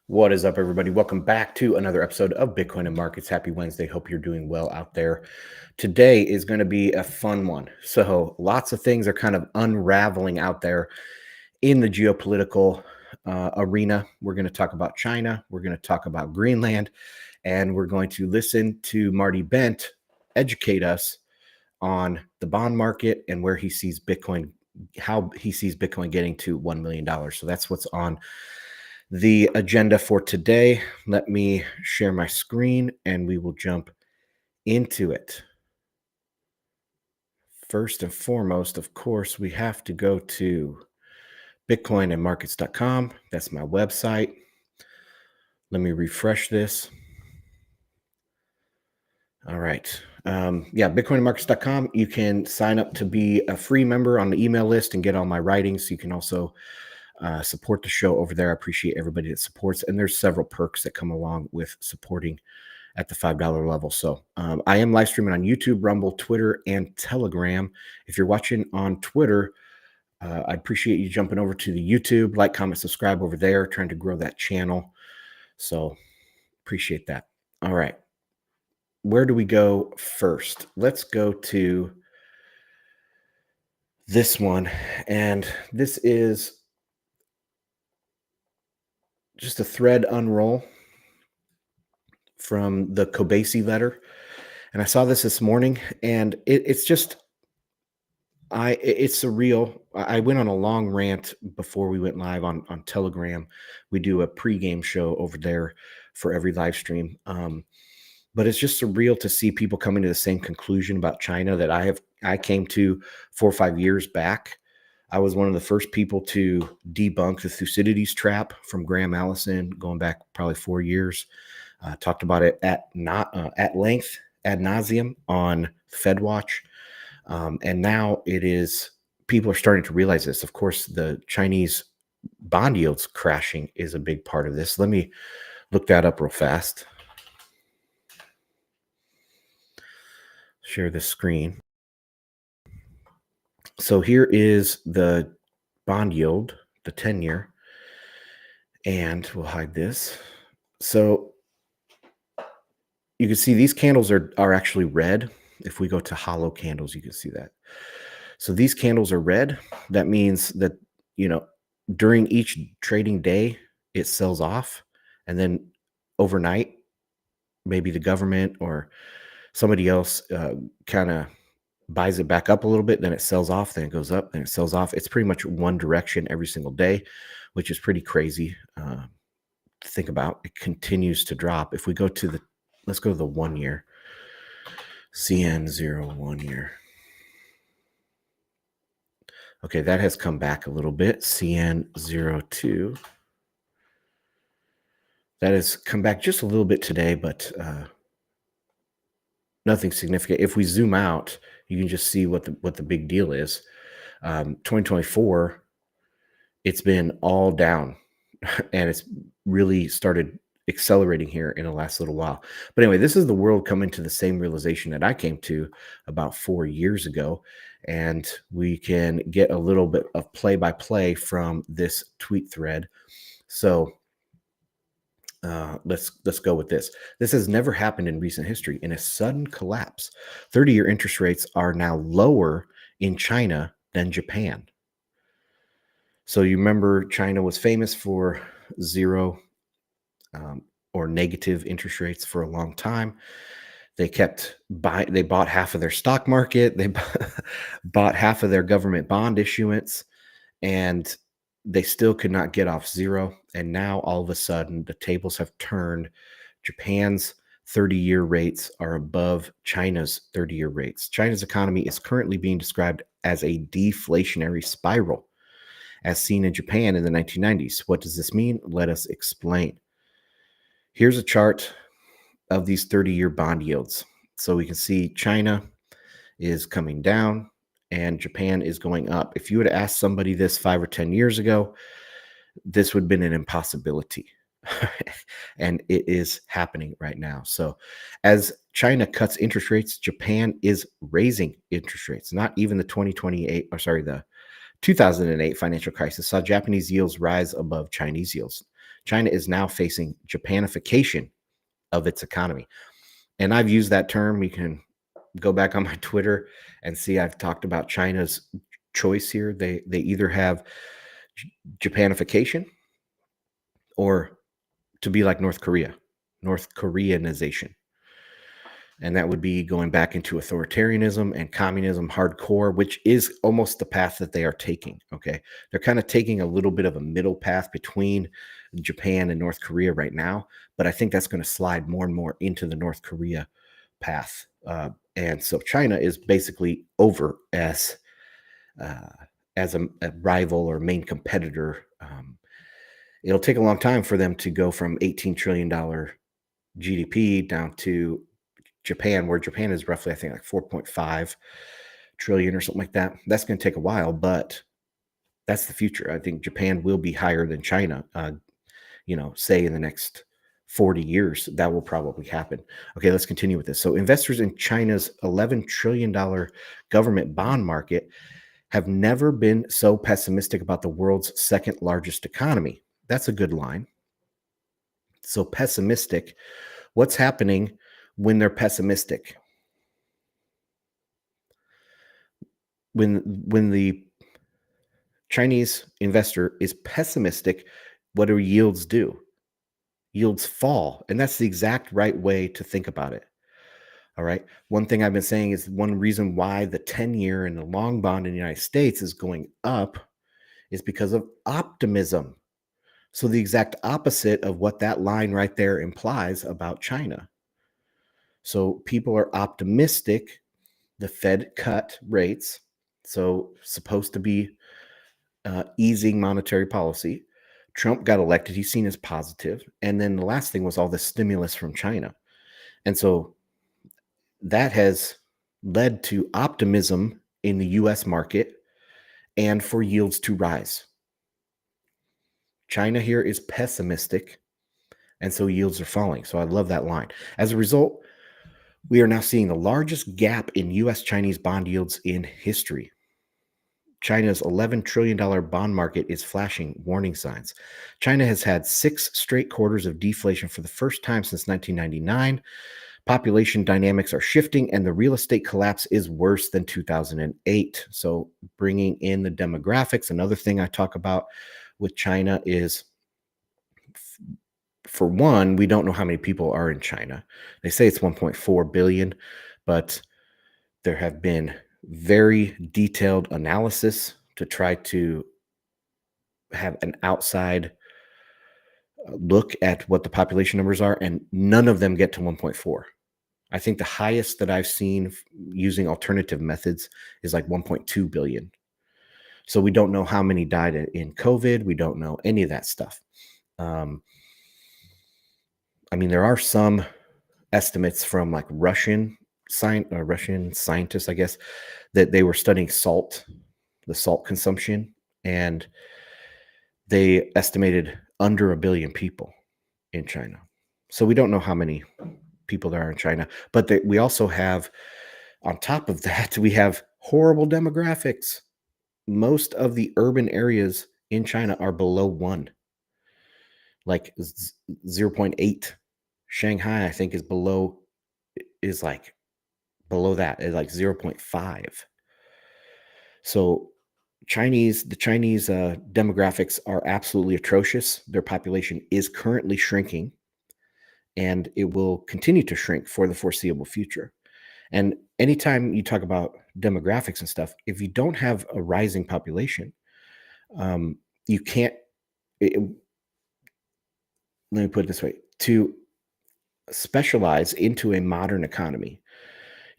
What is up, everybody? Welcome back to another episode of Bitcoin and Markets. Happy Wednesday. Hope you're doing well out there. Today is going to be a fun one. So, lots of things are kind of unraveling out there in the geopolitical arena. We're going to talk about China, we're going to talk about Greenland, and we're going to listen to Marty Bent educate us on the bond market and where he sees Bitcoin, how he sees Bitcoin getting to $1 million. So, that's what's on the agenda for today. Let me share my screen and we will jump into it. First and foremost, of course, we have to go to bitcoinandmarkets.com. That's my website. Let me refresh this. All right. Bitcoinandmarkets.com. You can sign up to be a free member on the email list and get all my writings. You can also support the show over there. I appreciate everybody that supports, and there's several perks that come along with supporting at the $5 level. So I am live streaming on YouTube, Rumble, Twitter, and Telegram. If you're watching on Twitter, I appreciate you jumping over to the YouTube, like, comment, subscribe over there, trying to grow that channel. So appreciate that. All right. Where do we go first? Let's go to this one. And this is just a thread unroll from the Kobasi letter. And I saw this morning, and it's surreal. I went on a long rant before we went live on Telegram. We do a pregame show over there for every live stream. But it's just surreal to see people coming to the same conclusion about China that I came to 4 or 5 years back. I was one of the first people to debunk the Thucydides trap from Graham Allison, going back probably 4 years. Talked about it at length, ad nauseum on FedWatch. And now people are starting to realize this. Of course, the Chinese bond yields crashing is a big part of this. Let me look that up real fast. Share the screen. So here is the bond yield, the 10-year, and we'll hide this. So you can see these candles are actually red. If we go to hollow candles, you can see that. So these candles are red. That means that, during each trading day, it sells off. And then overnight, maybe the government or somebody else kind of buys it back up a little bit, then it sells off, then it goes up, then it sells off. It's pretty much one direction every single day, which is pretty crazy to think about. It continues to drop. If we go to let's go to the 1 year, CN0 1 year. Okay, that has come back a little bit. CN02. That has come back just a little bit today, but nothing significant. If we zoom out, you can just see what the big deal is. 2024, it's been all down, and it's really started accelerating here in the last little while. But anyway, this is the world coming to the same realization that I came to about 4 years ago, and we can get a little bit of play-by-play from this tweet thread. So let's go with this. This has never happened in recent history. In a sudden collapse, 30-year interest rates are now lower in China than Japan. So you remember China was famous for zero or negative interest rates for a long time. They bought half of their stock market. They bought half of their government bond issuance, and they still could not get off zero. And now all of a sudden the tables have turned. Japan's 30-year rates are above China's 30-year rates. China's economy is currently being described as a deflationary spiral, as seen in Japan in the 1990s. What does this mean? Let us explain. Here's a chart of these 30-year bond yields. So we can see China is coming down and Japan is going up. If you would have asked somebody this 5 or 10 years ago, this would have been an impossibility. And it is happening right now. So as China cuts interest rates, Japan is raising interest rates. Not even the 2008 financial crisis saw Japanese yields rise above Chinese yields. China is now facing Japanification of its economy. And I've used that term. You can go back on my Twitter and see I've talked about China's choice here. They either have Japanification or to be like North Koreanization. And that would be going back into authoritarianism and communism hardcore, which is almost the path that they are taking. Okay. They're kind of taking a little bit of a middle path between Japan and North Korea right now. But I think that's going to slide more and more into the North Korea path. And so China is basically over as a rival or main competitor. It'll take a long time for them to go from $18 trillion GDP down to Japan, where Japan is roughly, I think, like 4.5 trillion or something like that. That's going to take a while, but that's the future. I think Japan will be higher than China, say in the next 40 years. That will probably happen. Okay, let's continue with this. So investors in China's $11 trillion government bond market have never been so pessimistic about the world's second largest economy. That's a good line. So pessimistic. What's happening when they're pessimistic? When the Chinese investor is pessimistic, what do yields do? Yields fall. And that's the exact right way to think about it. All right. One thing I've been saying is one reason why the 10-year and the long bond in the United States is going up is because of optimism. So the exact opposite of what that line right there implies about China. So people are optimistic. The Fed cut rates. So supposed to be easing monetary policy. Trump got elected. He's seen as positive. And then the last thing was all the stimulus from China. And so that has led to optimism in the US market and for yields to rise. China here is pessimistic, and so yields are falling. So I love that line. As a result, we are now seeing the largest gap in US Chinese bond yields in history. China's $11 trillion bond market is flashing warning signs. China has had 6 straight quarters of deflation for the first time since 1999. Population dynamics are shifting, and the real estate collapse is worse than 2008. So bringing in the demographics, another thing I talk about with China is, for one, we don't know how many people are in China. They say it's 1.4 billion, but there have been very detailed analysis to try to have an outside look at what the population numbers are, and none of them get to 1.4. I think the highest that I've seen using alternative methods is like 1.2 billion. So we don't know how many died in COVID. We don't know any of that stuff. There are some estimates from like Russian scientists, I guess, that they were studying the salt consumption, and they estimated under 1 billion people in China. So we don't know how many people there are in China, but we also have, on top of that, we have horrible demographics. Most of the urban areas in China are below 1, like 0.8. Shanghai, I think, is like below that, is like 0.5. So the Chinese demographics are absolutely atrocious. Their population is currently shrinking, and it will continue to shrink for the foreseeable future. And anytime you talk about demographics and stuff, if you don't have a rising population, you can't. Let me put it this way: to specialize into a modern economy,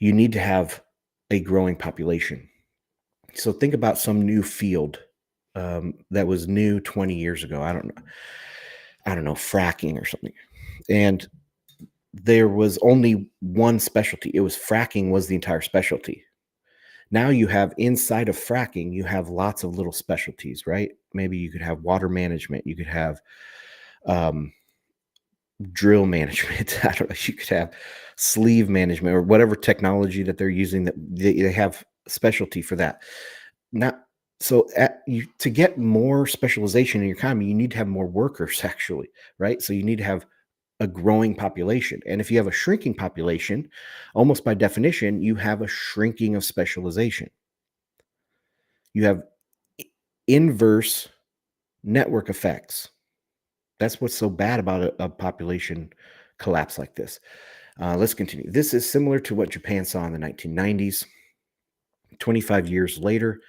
you need to have a growing population. So think about some new field that was new 20 years ago. I don't know, fracking or something. And there was only one specialty. It was fracking was the entire specialty. Now you have, inside of fracking, you have lots of little specialties, right? Maybe you could have water management. You could have drill management. I don't know. You could have sleeve management or whatever technology that they're using, that they have specialty for that. Now, So to get more specialization in your economy, you need to have more workers actually, right? So you need to have a growing population. And if you have a shrinking population, almost by definition, you have a shrinking of specialization. You have inverse network effects. That's what's so bad about a population collapse like this. Let's continue. This is similar to what Japan saw in the 1990s. 25 years later,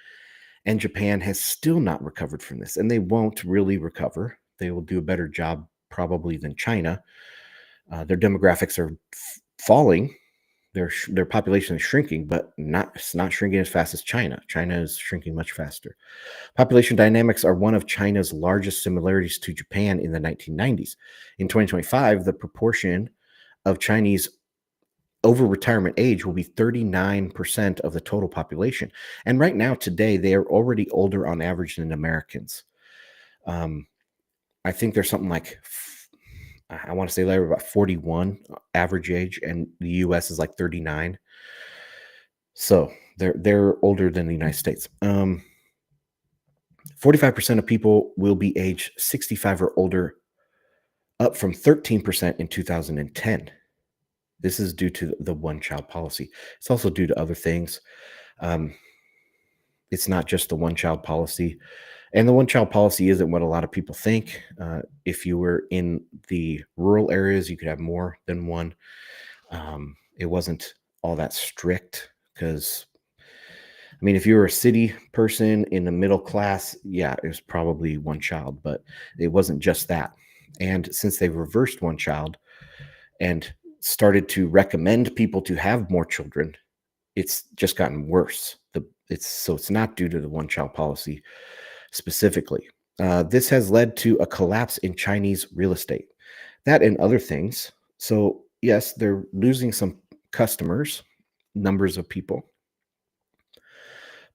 and Japan has still not recovered from this, and they won't really recover. They will do a better job probably than China. Their demographics are falling. Their population is shrinking, but it's not shrinking as fast as China. China is shrinking much faster. Population dynamics are one of China's largest similarities to Japan in the 1990s. In 2025, the proportion of Chinese over retirement age will be 39% of the total population. And right now, today, they are already older on average than Americans. Um, I think there's something like, I want to say they're about 41 average age, and the US is like 39. So they're older than the United States. 45% of people will be age 65 or older, up from 13% in 2010. This is due to the one-child policy. It's also due to other things. Um, it's not just the one-child policy. And the one-child policy isn't what a lot of people think. If you were in the rural areas, you could have more than one. It wasn't all that strict because, I mean, if you were a city person in the middle class, yeah, it was probably one child, but it wasn't just that. And since they've reversed one child and started to recommend people to have more children, it's just gotten worse. It's not due to the one child policy specifically. This has led to a collapse in Chinese real estate, that and other things. So yes, they're losing some customers, numbers of people,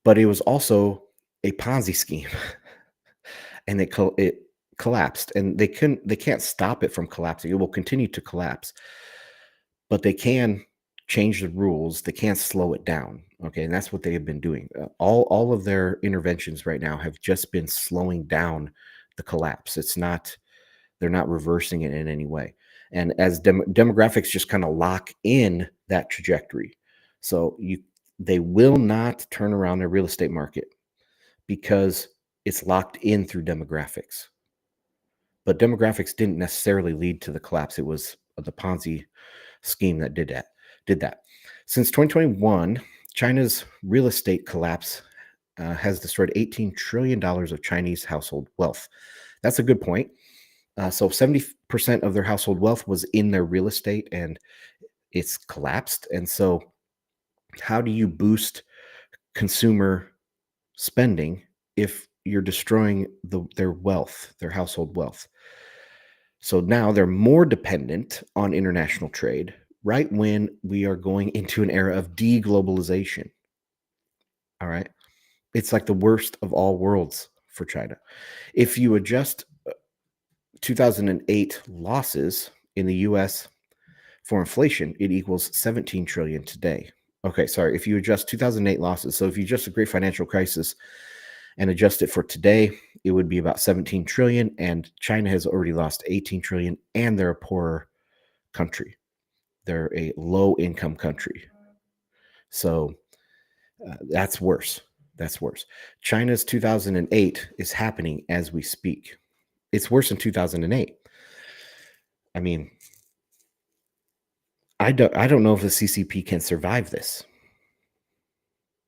but it was also a Ponzi scheme, and it collapsed, and they can't stop it from collapsing. It will continue to collapse, but they can change the rules. They can't slow it down. Okay, and that's what they have been doing. All of their interventions right now have just been slowing down the collapse. They're not reversing it in any way. And as demographics just kind of lock in that trajectory, so they will not turn around their real estate market because it's locked in through demographics. But demographics didn't necessarily lead to the collapse. It was the Ponzi scheme that did that. Since 2021, China's real estate collapse has destroyed $18 trillion of Chinese household wealth. That's a good point. So 70% of their household wealth was in their real estate, and it's collapsed. And so how do you boost consumer spending if you're destroying their wealth, their household wealth? So now they're more dependent on international trade right when we are going into an era of deglobalization. All right. It's like the worst of all worlds for China. If you adjust 2008 losses in the US for inflation, it equals 17 trillion today. Okay, sorry. If you adjust 2008 losses, so if you adjust the great financial crisis and adjust it for today, it would be about 17 trillion, and China has already lost 18 trillion, and they're a poorer country. They're a low income country. So that's worse. That's worse. China's 2008 is happening as we speak. It's worse than 2008. I mean, I don't know if the CCP can survive this.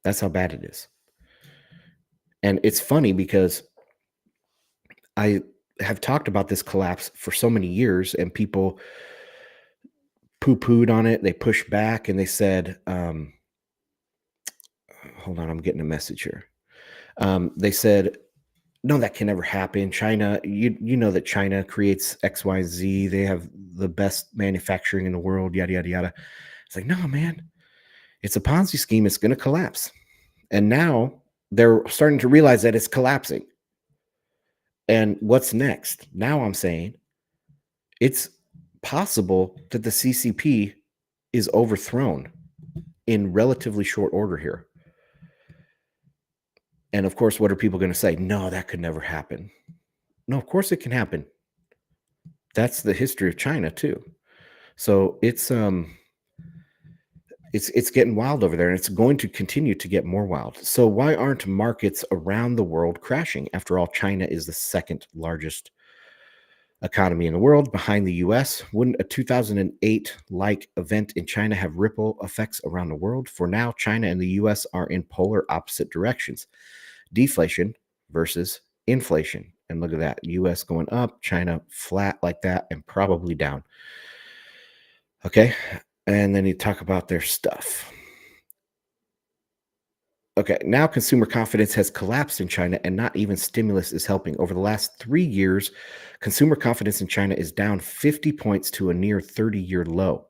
That's how bad it is. And it's funny because I have talked about this collapse for so many years, and people poo-pooed on it. They pushed back and they said, hold on, I'm getting a message here. They said, no, that can never happen. China, you know that China creates X, Y, Z. They have the best manufacturing in the world, yada, yada, yada. It's like, no, man, it's a Ponzi scheme. It's going to collapse. And now they're starting to realize that it's collapsing. And what's next? Now I'm saying it's possible that the CCP is overthrown in relatively short order here. And of course, what are people going to say? No, that could never happen. No, of course it can happen. That's the history of China too. So it's getting wild over there, and it's going to continue to get more wild. So why aren't markets around the world crashing? After all, China is the second largest economy in the world behind the US. Wouldn't a 2008 like event in China have ripple effects around the world? For now, China and the US are in polar opposite directions. Deflation versus inflation. And look at that. US going up, China flat like that, and probably down. Okay. And then you talk about their stuff. Okay, now consumer confidence has collapsed in China, and not even stimulus is helping. Over the last 3 years, consumer confidence in China is down 50 points to a near 30-year low.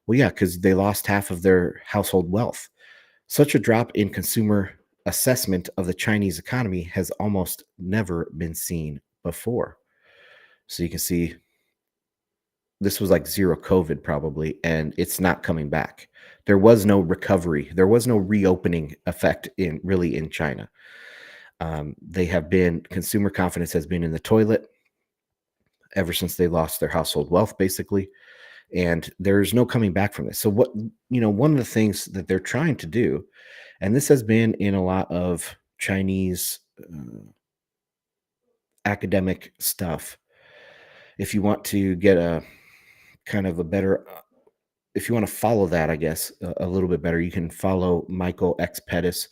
Well, yeah, because they lost half of their household wealth. Such a drop in consumer assessment of the Chinese economy has almost never been seen before. So you can see this was like zero COVID probably, and it's not coming back. There was no recovery. There was no reopening effect in China. They have been consumer confidence has been in the toilet ever since they lost their household wealth, basically, and there's no coming back from this. So one of the things that they're trying to do, and this has been in a lot of Chinese academic stuff. If you want to get a kind of a better if you want to follow that, I guess, a little bit better, you can follow Michael X Pettis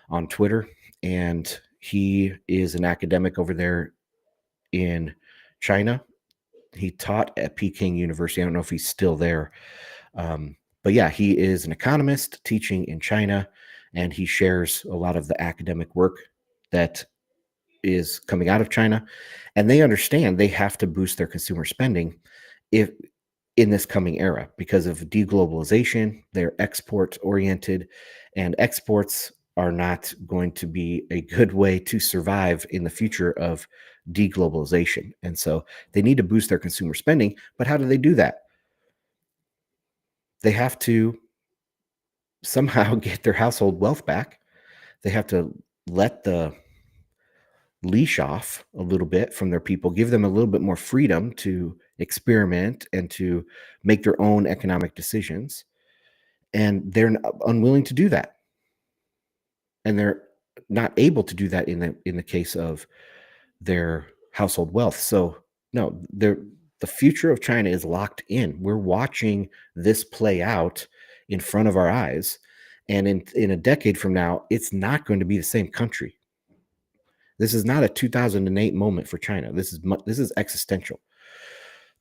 on Twitter. And he is an academic over there in China. He taught at Peking University. I don't know if he's still there. But yeah, he is an economist teaching in China, and he shares a lot of the academic work that is coming out of China. And they understand they have to boost their consumer spending if in this coming era because of deglobalization. They're export oriented, and exports are not going to be a good way to survive in the future of deglobalization. And so they need to boost their consumer spending. But how do they do that? They have to somehow get their household wealth back. They have to let the leash off a little bit from their people, give them a little bit more freedom to experiment and to make their own economic decisions. And they're unwilling to do that. And they're not able to do that in the case of their household wealth. So no, the future of China is locked in. We're watching this play out in front of our eyes. And in a decade from now, it's not going to be the same country. This is not a 2008 moment for China. This is existential.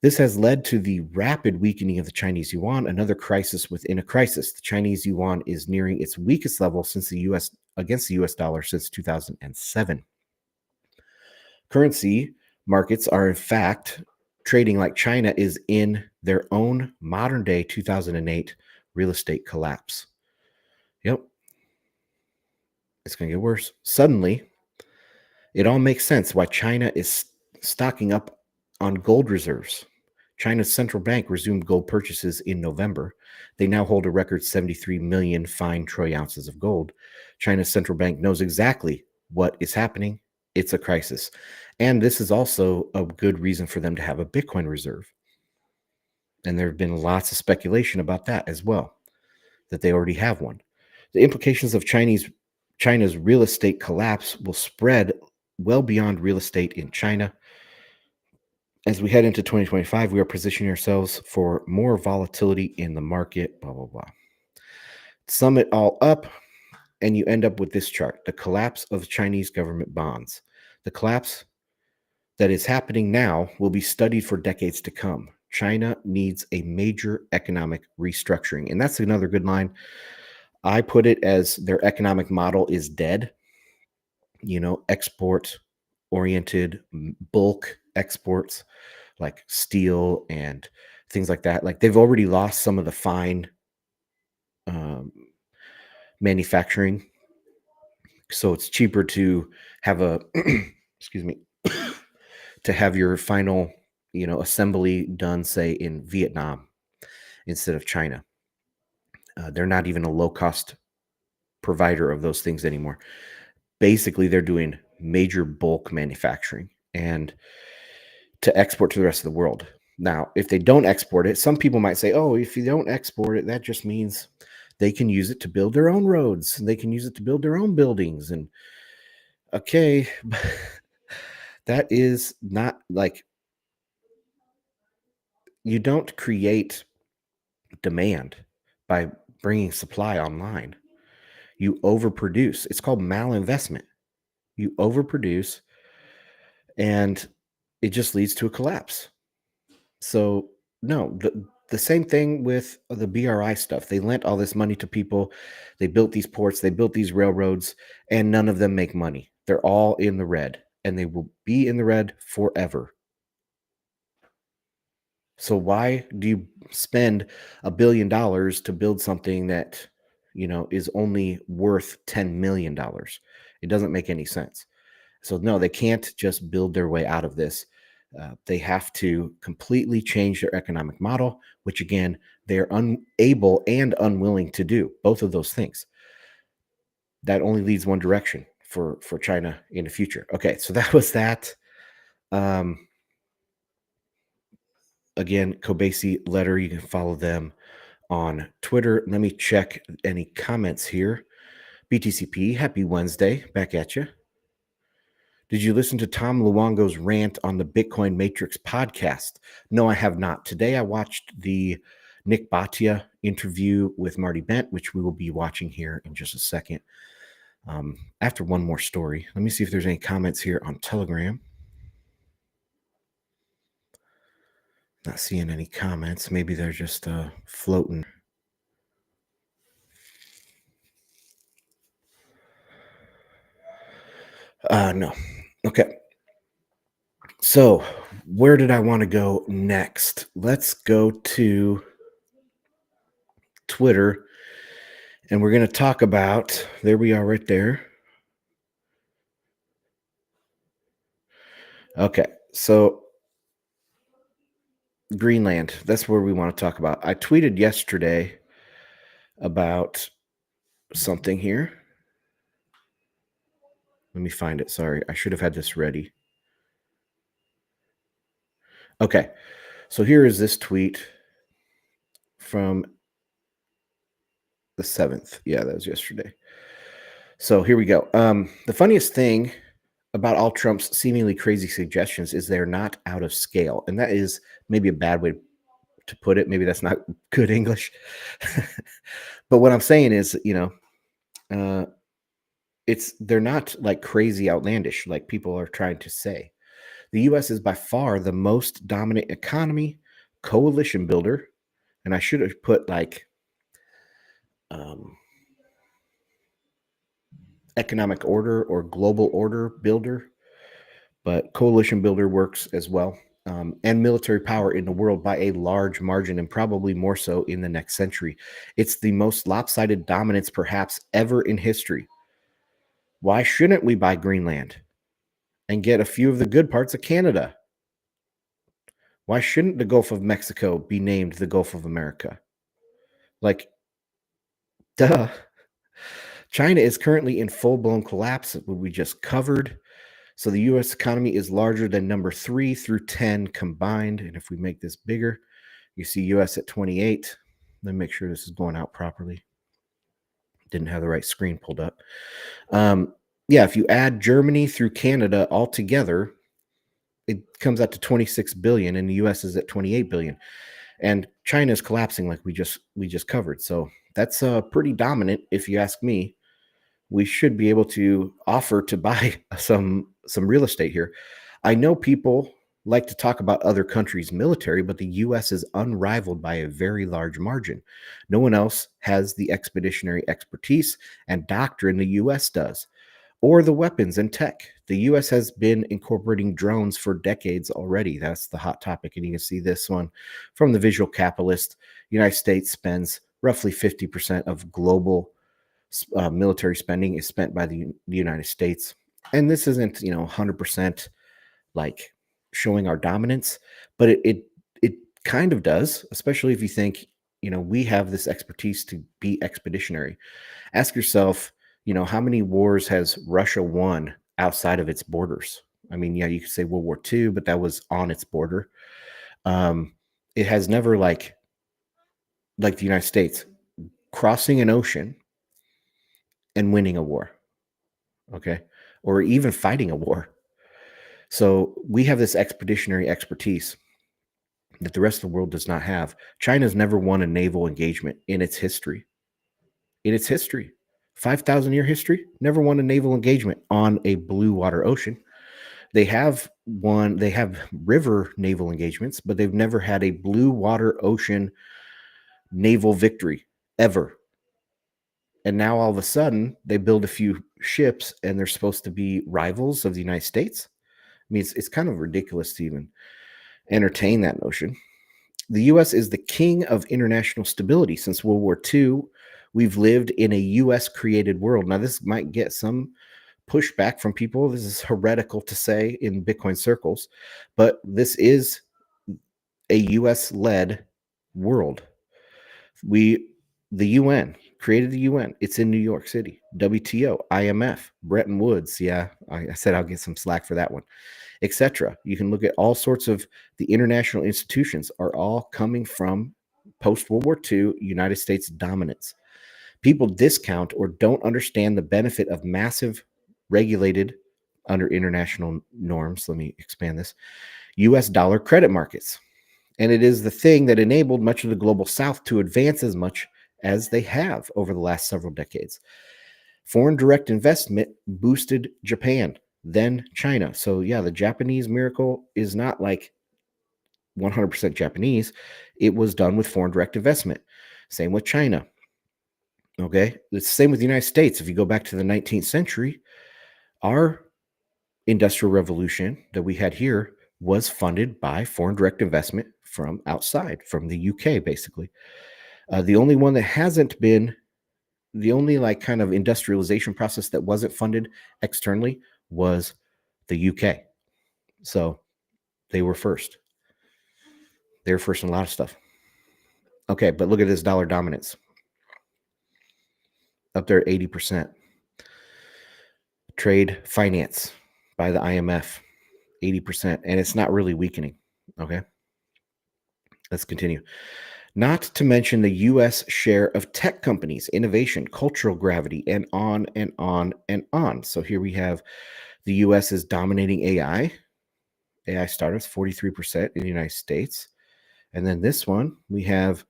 This has led to the rapid weakening of the Chinese yuan, another crisis within a crisis. The Chinese yuan is nearing its weakest level since the US against the US dollar since 2007. Currency markets are in fact trading like China is in their own modern day 2008 real estate collapse. Yep. It's going to get worse. Suddenly, it all makes sense why China is stocking up on gold reserves. China's central bank resumed gold purchases in November. They now hold a record 73 million fine troy ounces of gold. China's central bank knows exactly what is happening. It's a crisis. And this is also a good reason for them to have a Bitcoin reserve. And there have been lots of speculation about that as well, that they already have one. The implications of China's real estate collapse will spread well beyond real estate in China. As we head into 2025, we are positioning ourselves for more volatility in the market, blah, blah, blah. Sum it all up, and you end up with this chart: the collapse of Chinese government bonds. The collapse that is happening now will be studied for decades to come. China needs a major economic restructuring. And that's another good line. I put it as their economic model is dead. Export oriented bulk exports like steel and things like that. Like they've already lost some of the fine manufacturing. So it's cheaper to have excuse me, to have your final, assembly done, say, in Vietnam instead of China. They're not even a low cost provider of those things anymore. basically they're doing major bulk manufacturing and to export to the rest of the world. Now, if they don't export it, some people might say, oh, if you don't export it, that just means they can use it to build their own roads and they can use it to build their own buildings. And okay, that is not like you don't create demand by bringing supply online. You overproduce. It's called malinvestment. You overproduce and it just leads to a collapse. So, no, the same thing with the BRI stuff. They lent all this money to people. They built these ports, they built these railroads, and none of them make money. They're all in the red, and they will be in the red forever. So why do you spend $1 billion to build something that, is only worth $10 million? It doesn't make any sense. So no, they can't just build their way out of this. They have to completely change their economic model, which again, they're unable and unwilling to do both of those things. That only leads one direction for China in the future. Okay, so that was that. Um, Again, Kobasi letter. You can follow them on Twitter. Let me check any comments here. BTCP, happy Wednesday. Back at you. Did you listen to Tom Luongo's rant on the Bitcoin Matrix podcast? No, I have not. Today I watched the Nick Bhatia interview with Marty Bent, which we will be watching here in just a second. After one more story, let me see if there's any comments here on Telegram. Not seeing any comments. Maybe they're just floating. No. Okay. So, where did I want to go next? Let's go to Twitter, and we're going to talk about, there we are right there. Okay. So, Greenland, that's where we want to talk about. I tweeted yesterday about something here. Let me find it. Sorry, I should have had this ready. Okay, so here is this tweet from the 7th. Yeah, that was yesterday. So here we go. The funniest thing about all Trump's seemingly crazy suggestions is they're not out of scale. And that is maybe a bad way to put it. Maybe that's not good English. But what I'm saying is, they're not like crazy outlandish like people are trying to say. The US is by far the most dominant economy, coalition builder, and I should have put like economic order or global order builder, but coalition builder works as well, and military power in the world by a large margin, and probably more so in the next century. It's the most lopsided dominance perhaps ever in history. Why shouldn't we buy Greenland and get a few of the good parts of Canada? Why shouldn't the Gulf of Mexico be named the Gulf of America? Like, duh. China is currently in full-blown collapse, what we just covered. So the U.S. economy is larger than number 3 through 10 combined. And if we make this bigger, you see U.S. at 28. Let me make sure this is going out properly. Didn't have the right screen pulled up. Yeah, if you add Germany through Canada all together, it comes out to 26 billion, and the U.S. is at 28 billion. And China is collapsing like we just covered. So that's pretty dominant, if you ask me. We should be able to offer to buy some real estate here. I know people like to talk about other countries' military, but the U.S. is unrivaled by a very large margin. No one else has the expeditionary expertise and doctrine the U.S. does, or the weapons and tech. The U.S. has been incorporating drones for decades already. That's the hot topic, and you can see this one from the Visual Capitalist. The United States spends roughly 50% of global military spending is spent by the United States. And this isn't, 100% like showing our dominance, but it kind of does, especially if you think, we have this expertise to be expeditionary. Ask yourself, How many wars has Russia won outside of its borders? I mean, yeah, you could say World War II, but that was on its border. Um, it has never like the United States crossing an ocean and winning a war, okay, or even fighting a war. So we have this expeditionary expertise that the rest of the world does not have. China's never won a naval engagement in its history. In its history, 5,000-year history, never won a naval engagement on a blue water ocean. They have river naval engagements, but they've never had a blue water ocean naval victory ever. And now all of a sudden they build a few ships and they're supposed to be rivals of the United States. I mean, it's kind of ridiculous to even entertain that notion. The US is the king of international stability since World War II. We've lived in a US created world. Now, this might get some pushback from people. This is heretical to say in Bitcoin circles, but this is a US led world. The UN created the UN. It's in New York City. WTO, IMF, Bretton Woods. Yeah, I said I'll get some slack for that one, etc. You can look at all sorts of the international institutions are all coming from post World War II United States dominance. People discount or don't understand the benefit of massive regulated under international norms. Let me expand this. US dollar credit markets. And it is the thing that enabled much of the global south to advance as much as they have over the last several decades. Foreign direct investment boosted Japan, then China. So, yeah, the Japanese miracle is not like 100% Japanese. It was done with foreign direct investment. Same with China. Okay. It's the same with the United States. If you go back to the 19th century, our industrial revolution that we had here was funded by foreign direct investment from outside, from the UK, basically. The only one that hasn't been, the only like kind of industrialization process that wasn't funded externally was the UK. So they were first. They were first in a lot of stuff. Okay, but look at this dollar dominance. Up there at 80%. Trade finance by the IMF, 80%. And it's not really weakening. Okay. Let's continue. Not to mention the US share of tech companies, innovation, cultural gravity, and on and on and on. So here we have the US is dominating AI. AI startups, 43% in the United States. And then this one, we have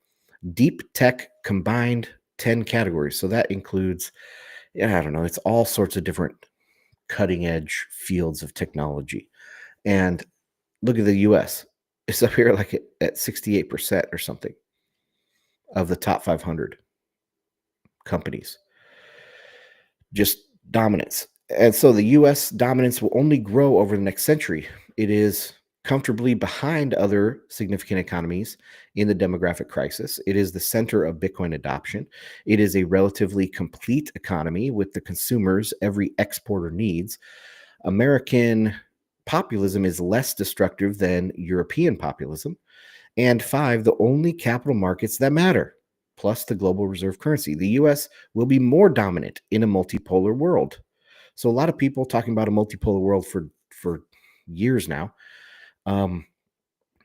deep tech combined 10 categories. So that includes, I don't know, it's all sorts of different cutting edge fields of technology. And look at the US. It's up here like at 68% or something of the top 500 companies. Just dominance. And so the US dominance will only grow over the next century. It is comfortably behind other significant economies in the demographic crisis. It is the center of Bitcoin adoption. It is a relatively complete economy with the consumers every exporter needs. American populism is less destructive than European populism. And 5, the only capital markets that matter, plus the global reserve currency. The US will be more dominant in a multipolar world. So a lot of people talking about a multipolar world for years now,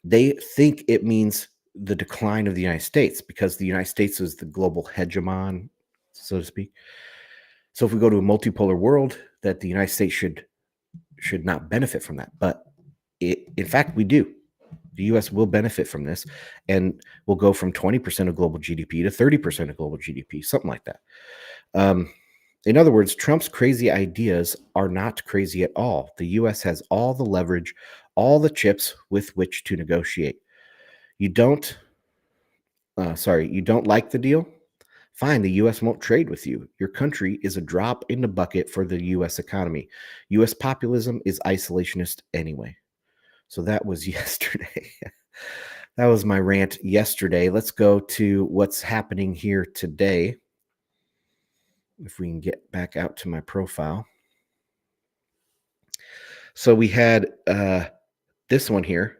they think it means the decline of the United States because the United States is the global hegemon, so to speak. So if we go to a multipolar world, that the United States should not benefit from that. But in fact, we do. The US will benefit from this and will go from 20% of global GDP to 30% of global GDP, something like that. In other words, Trump's crazy ideas are not crazy at all. The US has all the leverage, all the chips with which to negotiate. You don't like the deal? Fine, the US won't trade with you. Your country is a drop in the bucket for the US economy. US populism is isolationist anyway. So that was yesterday. That was my rant yesterday. Let's go to what's happening here today. If we can get back out to my profile. So we had this one here.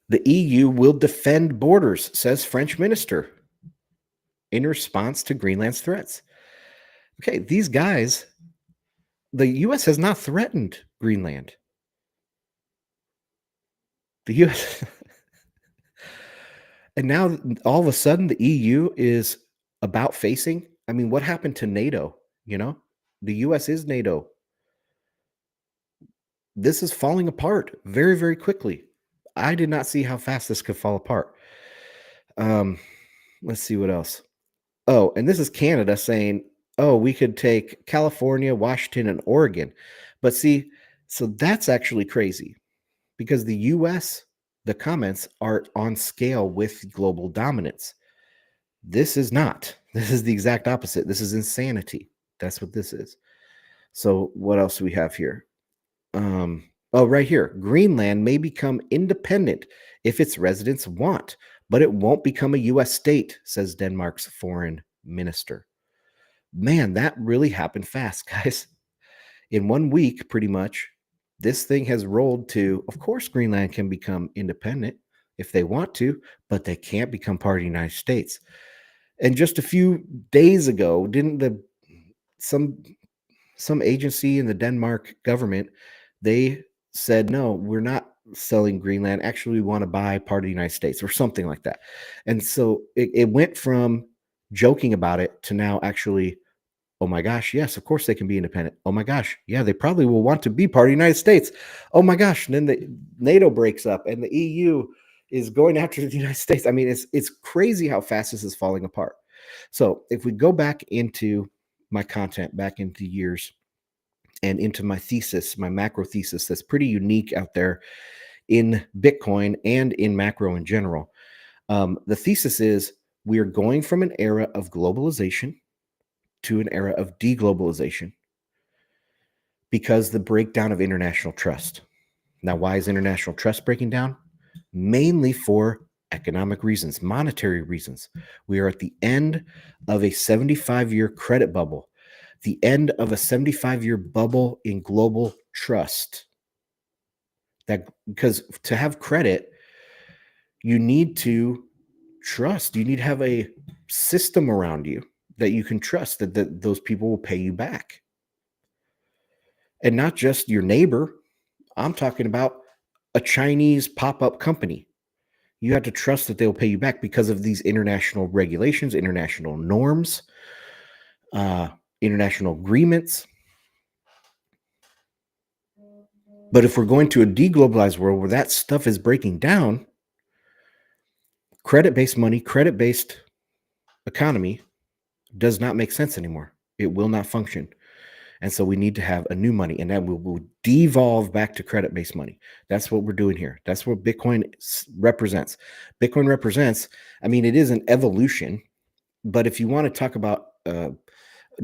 The EU will defend borders, says French minister. in response to Greenland's threats. Okay, these guys, the US has not threatened Greenland. The US and now all of a sudden the EU is about facing. I mean, what happened to NATO, you know? The US is NATO. This is falling apart very, very quickly. I did not see how fast this could fall apart. Um, let's see what else. Oh, and this is Canada saying, "Oh, we could take California, Washington, and Oregon." But see, so that's actually crazy because the US, the comments are on scale with global dominance. This is not. This is the exact opposite. This is insanity. That's what this is. So what else do we have here? Oh, right here. Greenland may become independent if its residents want, but it won't become a US state, says Denmark's foreign minister. Man, that really happened fast, guys. In 1 week, pretty much, this thing has rolled to, of course, Greenland can become independent if they want to, but they can't become part of the United States. And just a few days ago, didn't the some some agency in the Denmark government, they said, no, we're not selling Greenland. Actually, we want to buy part of the United States or something like that. And so it went from joking about it to now actually, oh my gosh, yes, of course they can be independent. Oh my gosh, yeah, they probably will want to be part of the United States. Oh my gosh, and then the NATO breaks up and the EU is going after the United States. I mean, it's crazy how fast this is falling apart. So if we go back into my content, back into years and into my thesis, my macro thesis that's pretty unique out there in Bitcoin and in macro in general. The thesis is we are going from an era of globalization to an era of deglobalization because the breakdown of international trust. Now, why is international trust breaking down? Mainly for economic reasons, monetary reasons. We are at the end of a 75-year credit bubble, the end of a 75-year bubble in global trust. That because to have credit, you need to trust. You need to have a system around you that you can trust that those people will pay you back. And not just your neighbor. I'm talking about a Chinese pop-up company. You have to trust that they'll pay you back because of these international regulations, international norms, uh, international agreements. But if we're going to a deglobalized world where that stuff is breaking down, credit-based money, credit-based economy does not make sense anymore. It will not function. And so we need to have a new money, and that will devolve back to credit-based money. That's what we're doing here. That's what Bitcoin represents. Bitcoin represents, I mean, it is an evolution, but if you want to talk about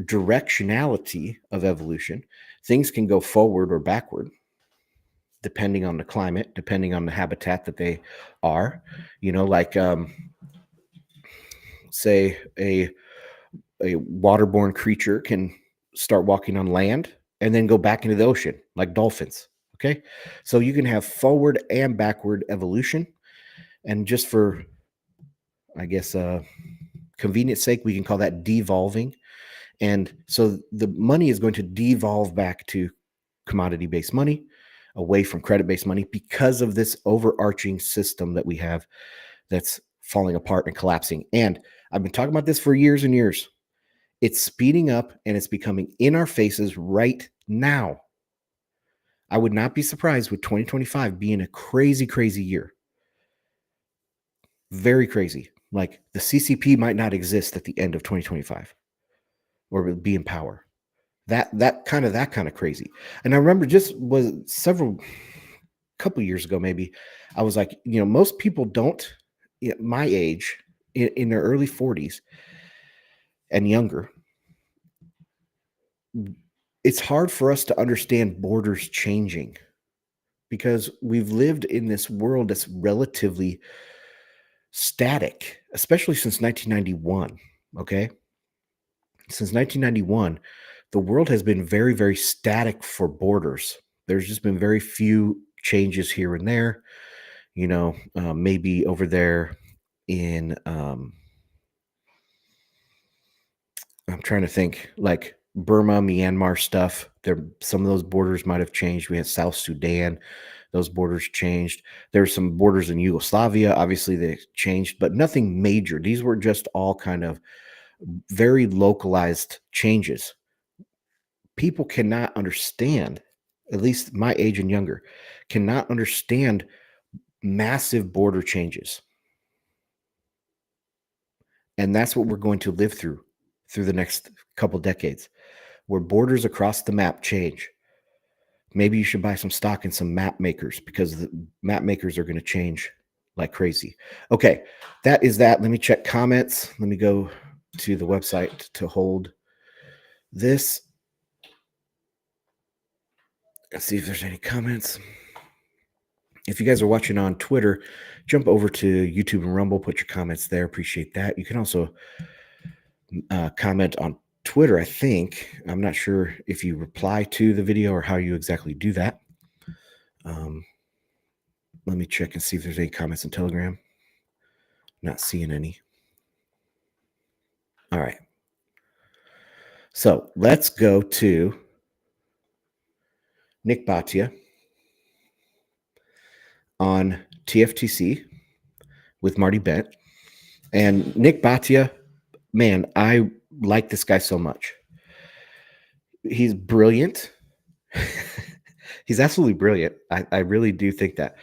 directionality of evolution, things can go forward or backward depending on the climate, depending on the habitat that they are. You know, like say a waterborne creature can start walking on land and then go back into the ocean like dolphins. Okay. So you can have forward and backward evolution. And just for, I guess, convenience sake, we can call that devolving. And so the money is going to devolve back to commodity based money, away from credit based money because of this overarching system that we have that's falling apart and collapsing. And I've been talking about this for years and years. It's speeding up and it's becoming in our faces right now. I would not be surprised with 2025 being a crazy, crazy year. Very crazy. Like the CCP might not exist at the end of 2025 or be in power. That kind of crazy. And I remember just was several couple years ago, maybe I was like, most people don't my age in their early 40s and younger, it's hard for us to understand borders changing because we've lived in this world that's relatively static, especially since 1991. Okay. Since 1991, the world has been very, very static for borders. There's just been very few changes here and there. Maybe over there in I'm trying to think, like Burma, Myanmar stuff. There, some of those borders might have changed. We had South Sudan; those borders changed. There's some borders in Yugoslavia. Obviously, they changed, but nothing major. These were just all kind of very localized changes. People cannot understand, at least my age and younger, cannot understand massive border changes. And that's what we're going to live through the next couple decades, where borders across the map change. Maybe you should buy some stock in some map makers, because the map makers are going to change like crazy. Okay, that is that. Let me check comments. Let me go to the website to hold this. Let's see if there's any comments. If you guys are watching on Twitter, jump over to YouTube and Rumble, put your comments there. Appreciate that. You can also comment on Twitter, I think. I'm not sure if you reply to the video or how you exactly do that. Let me check and see if there's any comments on Telegram. Not seeing any. All right. So let's go to Nick Bhatia on TFTC with Marty Bent. And Nick Bhatia, man, I like this guy so much. He's brilliant. He's absolutely brilliant. I really do think that.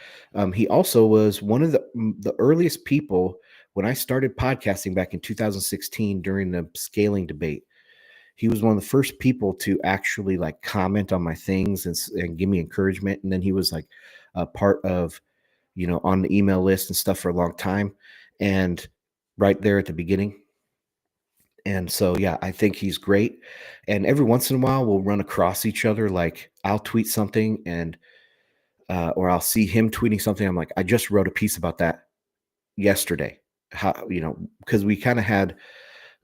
He also was one of the earliest people when I started podcasting back in 2016 during the scaling debate. He was one of the first people to actually like comment on my things and give me encouragement. And then he was like a part of, on the email list and stuff for a long time. And right there at the beginning. And so, yeah, I think he's great. And every once in a while, we'll run across each other. Like I'll tweet something or I'll see him tweeting something. I'm like, I just wrote a piece about that yesterday. How, because we kind of had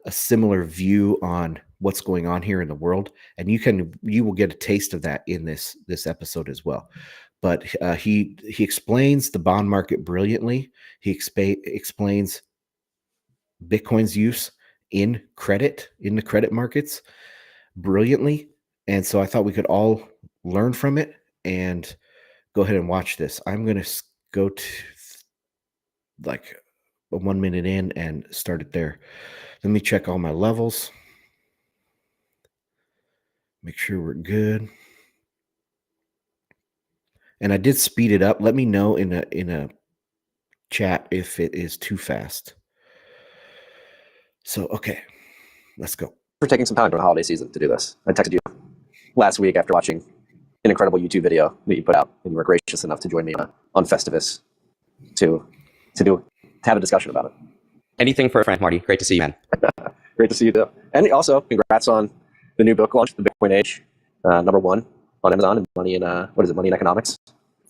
a similar view on what's going on here in the world. And you will get a taste of that in this episode as well. But he explains the bond market brilliantly. He explains Bitcoin's use in the credit markets brilliantly. And so I thought we could all learn from it and go ahead and watch this. I'm going to go to like 1 minute in and start it there. Let me check all my levels. Make sure we're good. And I did speed it up. Let me know in a chat if it is too fast. So, okay, let's go. For taking some time during the holiday season to do this. I texted you last week after watching an incredible YouTube video that you put out, and you were gracious enough to join me on Festivus to have a discussion about it. Anything for a friend, Marty. Great to see you, man. Great to see you too. And also, congrats on the new book launch, The Bitcoin Age, #1 on Amazon, and Money in Economics.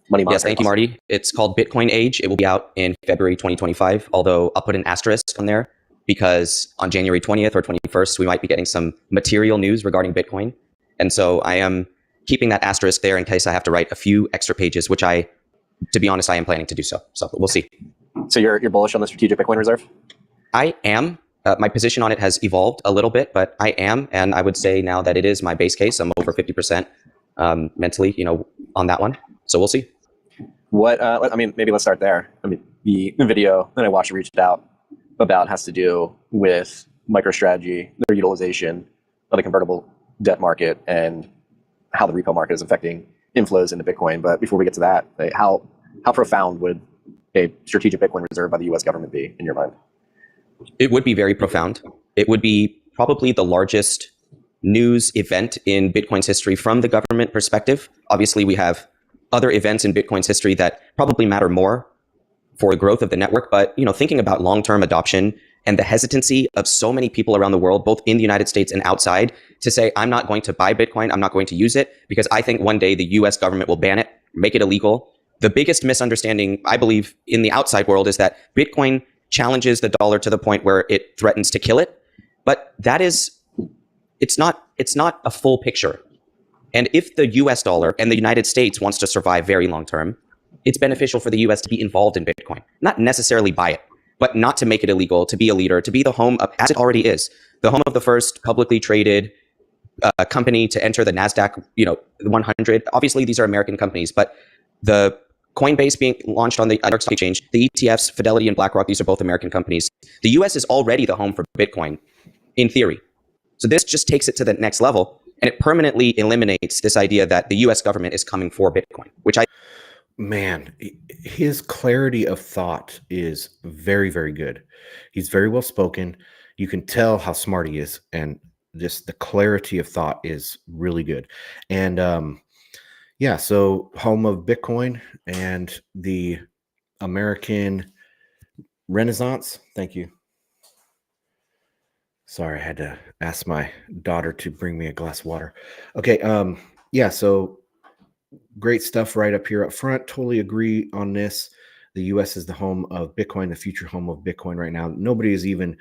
Yes, thank you, Marty. It's called Bitcoin Age. It will be out in February 2025, although I'll put an asterisk on there because on January 20th or 21st, we might be getting some material news regarding Bitcoin. And so I am keeping that asterisk there in case I have to write a few extra pages, which to be honest, I am planning to do so. So we'll see. So you're bullish on the strategic Bitcoin reserve? I am. My position on it has evolved a little bit, but I am. And I would say now that it is my base case. I'm over 50% mentally, on that one. So we'll see. Maybe let's start there. The video that I watched you reached out about has to do with MicroStrategy, their utilization of the convertible debt market, and how the repo market is affecting inflows into Bitcoin. But before we get to that, how profound would a strategic Bitcoin reserve by the U.S. government be in your mind? It would be very profound. It would be probably the largest news event in Bitcoin's history from the government perspective. Obviously, we have other events in Bitcoin's history that probably matter more for the growth of the network. But, thinking about long-term adoption and the hesitancy of so many people around the world, both in the United States and outside, to say, I'm not going to buy Bitcoin, I'm not going to use it, because I think one day the US government will ban it, make it illegal. The biggest misunderstanding, I believe, in the outside world is that Bitcoin challenges the dollar to the point where it threatens to kill it. But it's not a full picture. And if the US dollar and the United States wants to survive very long term, it's beneficial for the US to be involved in Bitcoin, not necessarily buy it, but not to make it illegal, to be a leader, to be the home of, as it already is, the home of the first publicly traded company to enter the NASDAQ, 100. Obviously, these are American companies, but the Coinbase being launched on the New York Stock Exchange, the ETFs, Fidelity and BlackRock, these are both American companies. The US is already the home for Bitcoin, in theory. So this just takes it to the next level, and it permanently eliminates this idea that the US government is coming for Bitcoin, which Man, his clarity of thought is very, very good. He's very well spoken. You can tell how smart he is, and just the clarity of thought is really good. And yeah, so home of Bitcoin and the American Renaissance. Thank you. Sorry, I had to ask my daughter to bring me a glass of water. Okay, yeah, so great stuff right up here up front. Totally agree on this. The US is the home of Bitcoin, the future home of Bitcoin right now. Nobody is even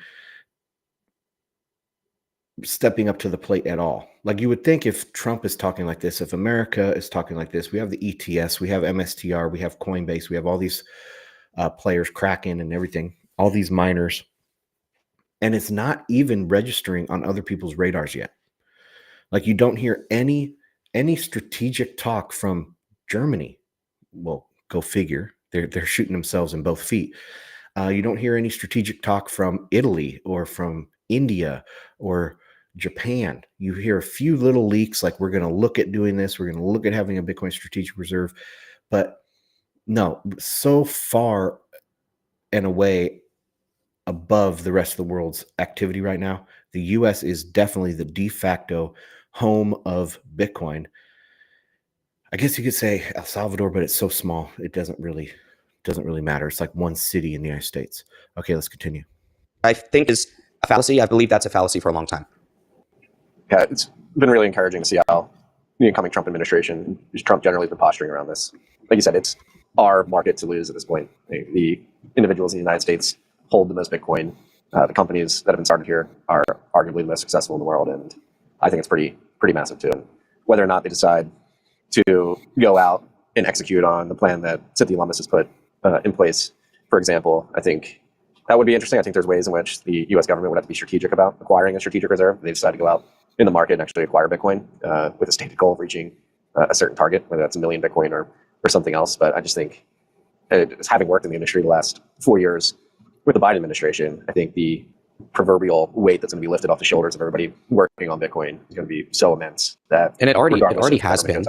stepping up to the plate at all. Like you would think if Trump is talking like this, if America is talking like this, we have the ETS, we have MSTR, we have Coinbase, we have all these players, Kraken and everything, all these miners. And it's not even registering on other people's radars yet. Like you don't hear any strategic talk from Germany. Well, go figure. They're shooting themselves in both feet. You don't hear any strategic talk from Italy or from India or Japan. You hear a few little leaks like we're going to look at doing this. We're going to look at having a Bitcoin strategic reserve. But no, so far and away above the rest of the world's activity right now, the US is definitely the de facto home of Bitcoin. I guess you could say El Salvador, but it's so small it doesn't really matter. It's like one city in the United States. Okay, let's continue. I think is a fallacy. I believe that's a fallacy for a long time. Yeah, it's been really encouraging to see how the incoming Trump administration, Trump generally has been posturing around this. Like you said, it's our market to lose at this point. The individuals in the United States hold the most Bitcoin. The companies that have been started here are arguably the most successful in the world, and I think it's pretty massive too. And whether or not they decide to go out and execute on the plan that Cynthia Lummis has put in place, for example, I think that would be interesting. I think there's ways in which the U.S. government would have to be strategic about acquiring a strategic reserve. They decide to go out in the market and actually acquire Bitcoin with a stated goal of reaching a certain target, whether that's 1 million Bitcoin or something else. But I just think, having worked in the industry the last 4 years with the Biden administration, I think the proverbial weight that's going to be lifted off the shoulders of everybody working on Bitcoin is going to be so immense that, and it already has been.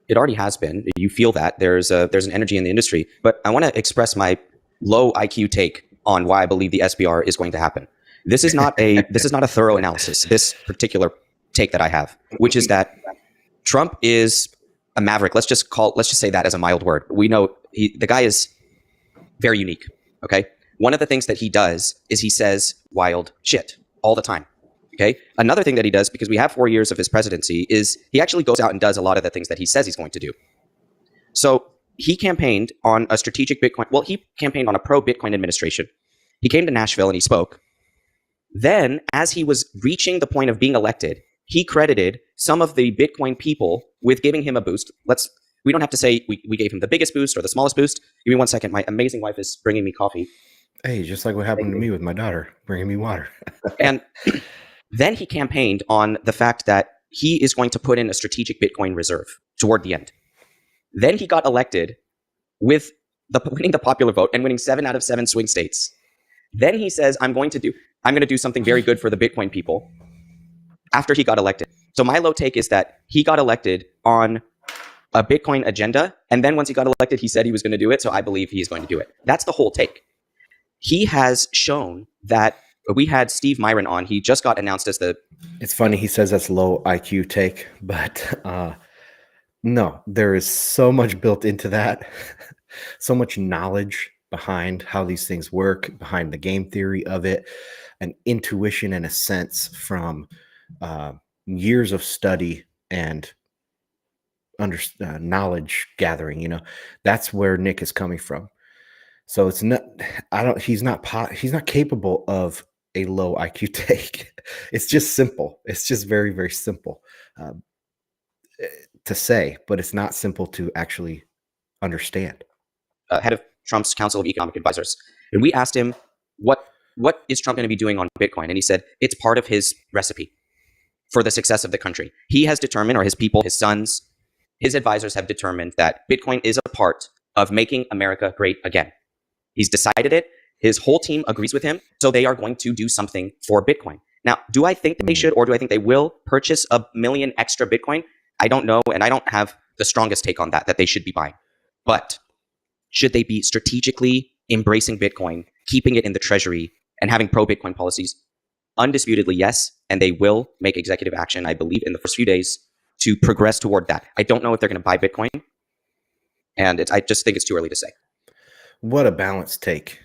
It already has been. You feel that there's an energy in the industry. But I want to express my low IQ take on why I believe the SBR is going to happen. This is not a thorough analysis. This particular take that I have, which is that Trump is a maverick. Let's just say that as a mild word. We know the guy is very unique. Okay. One of the things that he does is he says wild shit all the time. Okay. Another thing that he does, because we have 4 years of his presidency, is he actually goes out and does a lot of the things that he says he's going to do. So he campaigned on a strategic Bitcoin. Well, he campaigned on a pro-Bitcoin administration. He came to Nashville and he spoke. Then, as he was reaching the point of being elected, he credited some of the Bitcoin people with giving him a boost. We don't have to say we gave him the biggest boost or the smallest boost. Give me 1 second. My amazing wife is bringing me coffee. Hey, just like what happened to me with my daughter, bringing me water. And then he campaigned on the fact that he is going to put in a strategic Bitcoin reserve toward the end. Then he got elected with winning the popular vote and winning 7 out of 7 swing states. Then he says, I'm going to do something very good for the Bitcoin people after he got elected. So my low take is that he got elected on a Bitcoin agenda. And then once he got elected, he said he was going to do it. So I believe he is going to do it. That's the whole take. He has shown that we had Steve Myron on. He just got announced as the... It's funny. He says that's low IQ take, but no, there is so much built into that. So much knowledge behind how these things work, behind the game theory of it, an intuition and a sense from years of study and knowledge gathering. That's where Nick is coming from. So it's not, he's not capable of a low IQ take. It's just simple. It's just very, very simple to say, but it's not simple to actually understand. Head of Trump's Council of Economic Advisors. And we asked him what is Trump going to be doing on Bitcoin? And he said it's part of his recipe for the success of the country. He has determined, or his people, his sons, his advisors have determined that Bitcoin is a part of making America great again. He's decided it. His whole team agrees with him. So they are going to do something for Bitcoin. Now, do I think that they should, or do I think they will purchase 1 million extra Bitcoin? I don't know. And I don't have the strongest take on that they should be buying. But should they be strategically embracing Bitcoin, keeping it in the treasury, and having pro-Bitcoin policies? Undisputedly, yes. And they will make executive action, I believe, in the first few days to progress toward that. I don't know if they're going to buy Bitcoin. And I just think it's too early to say. What a balanced take.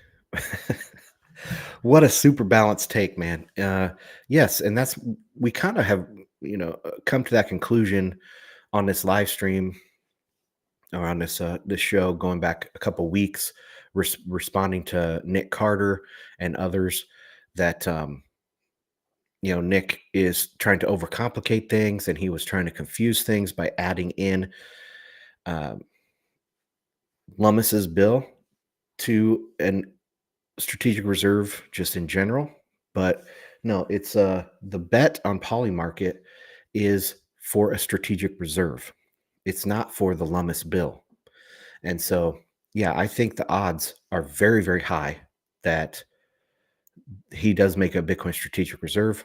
What a super balanced take, man. Yes, and we kind of have, come to that conclusion on this live stream or on this show going back a couple weeks, responding to Nick Carter and others that Nick is trying to overcomplicate things, and he was trying to confuse things by adding in Lummis's bill to an strategic reserve just in general. But no, it's the bet on Polymarket is for a strategic reserve. It's not for the Lummis bill. And so, yeah, I think the odds are very, very high that he does make a Bitcoin strategic reserve.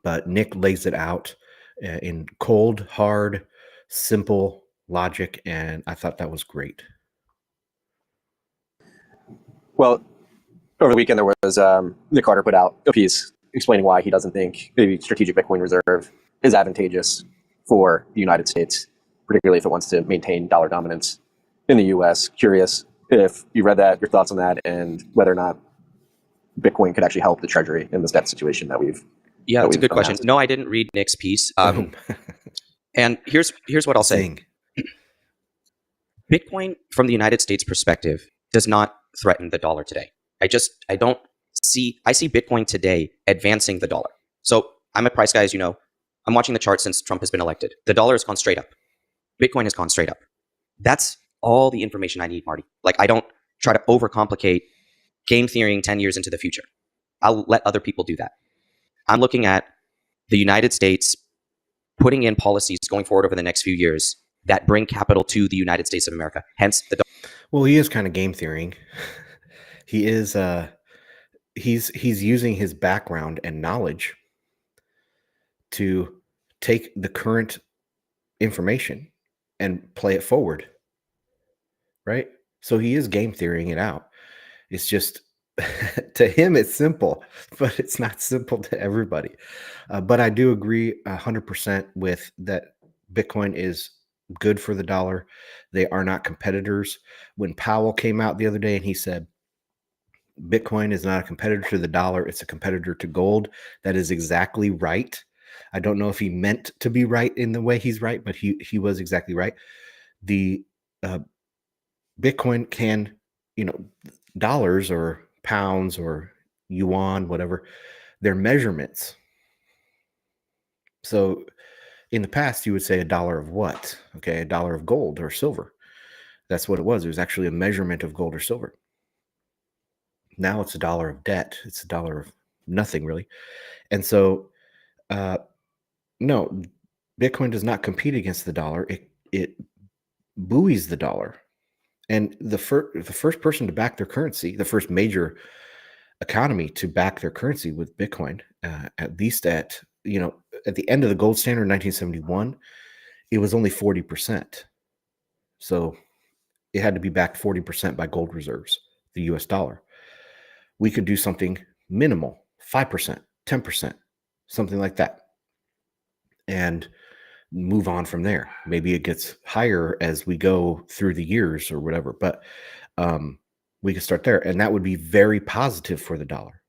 But Nick lays it out in cold, hard, simple logic, and I thought that was great. Well, over the weekend, there was Nick Carter put out a piece explaining why he doesn't think the strategic Bitcoin reserve is advantageous for the United States, particularly if it wants to maintain dollar dominance in the U.S. Curious if you read that, your thoughts on that, and whether or not Bitcoin could actually help the Treasury in this debt situation that we've. Yeah, that's a good question. No, I didn't read Nick's piece. And here's what I'll say. Bitcoin, from the United States perspective, does not threaten the dollar today. I see Bitcoin today advancing the dollar. So I'm a price guy, as you know. I'm watching the chart since Trump has been elected. The dollar has gone straight up. Bitcoin has gone straight up. That's all the information I need, Marty. Like, I don't try to overcomplicate game theorying 10 years into the future. I'll let other people do that. I'm looking at the United States putting in policies going forward over the next few years that bring capital to the United States of America. Hence the dollar. Well, he is kind of game theorying. He is he's using his background and knowledge to take the current information and play it forward. Right? So he is game theorying it out. It's just to him it's simple, but it's not simple to everybody. But I do agree 100% with that. Bitcoin is good for the dollar. They are not competitors. When Powell came out the other day and he said Bitcoin is not a competitor to the dollar, it's a competitor to gold, that is exactly right. I don't know if he meant to be right in the way he's right, but he was exactly right. The Bitcoin can, dollars or pounds or yuan, whatever, they're measurements. So in the past, you would say a dollar of what? Okay, a dollar of gold or silver. That's what it was. It was actually a measurement of gold or silver. Now it's a dollar of debt. It's a dollar of nothing, really. And so, no, Bitcoin does not compete against the dollar. It buoys the dollar. And the first person to back their currency, the first major economy to back their currency with Bitcoin, at least at the end of the gold standard in 1971, it was only 40%. So it had to be backed 40% by gold reserves, the US dollar. We could do something minimal, 5%, 10%, something like that, and move on from there. Maybe it gets higher as we go through the years or whatever, but we could start there. And that would be very positive for the dollar.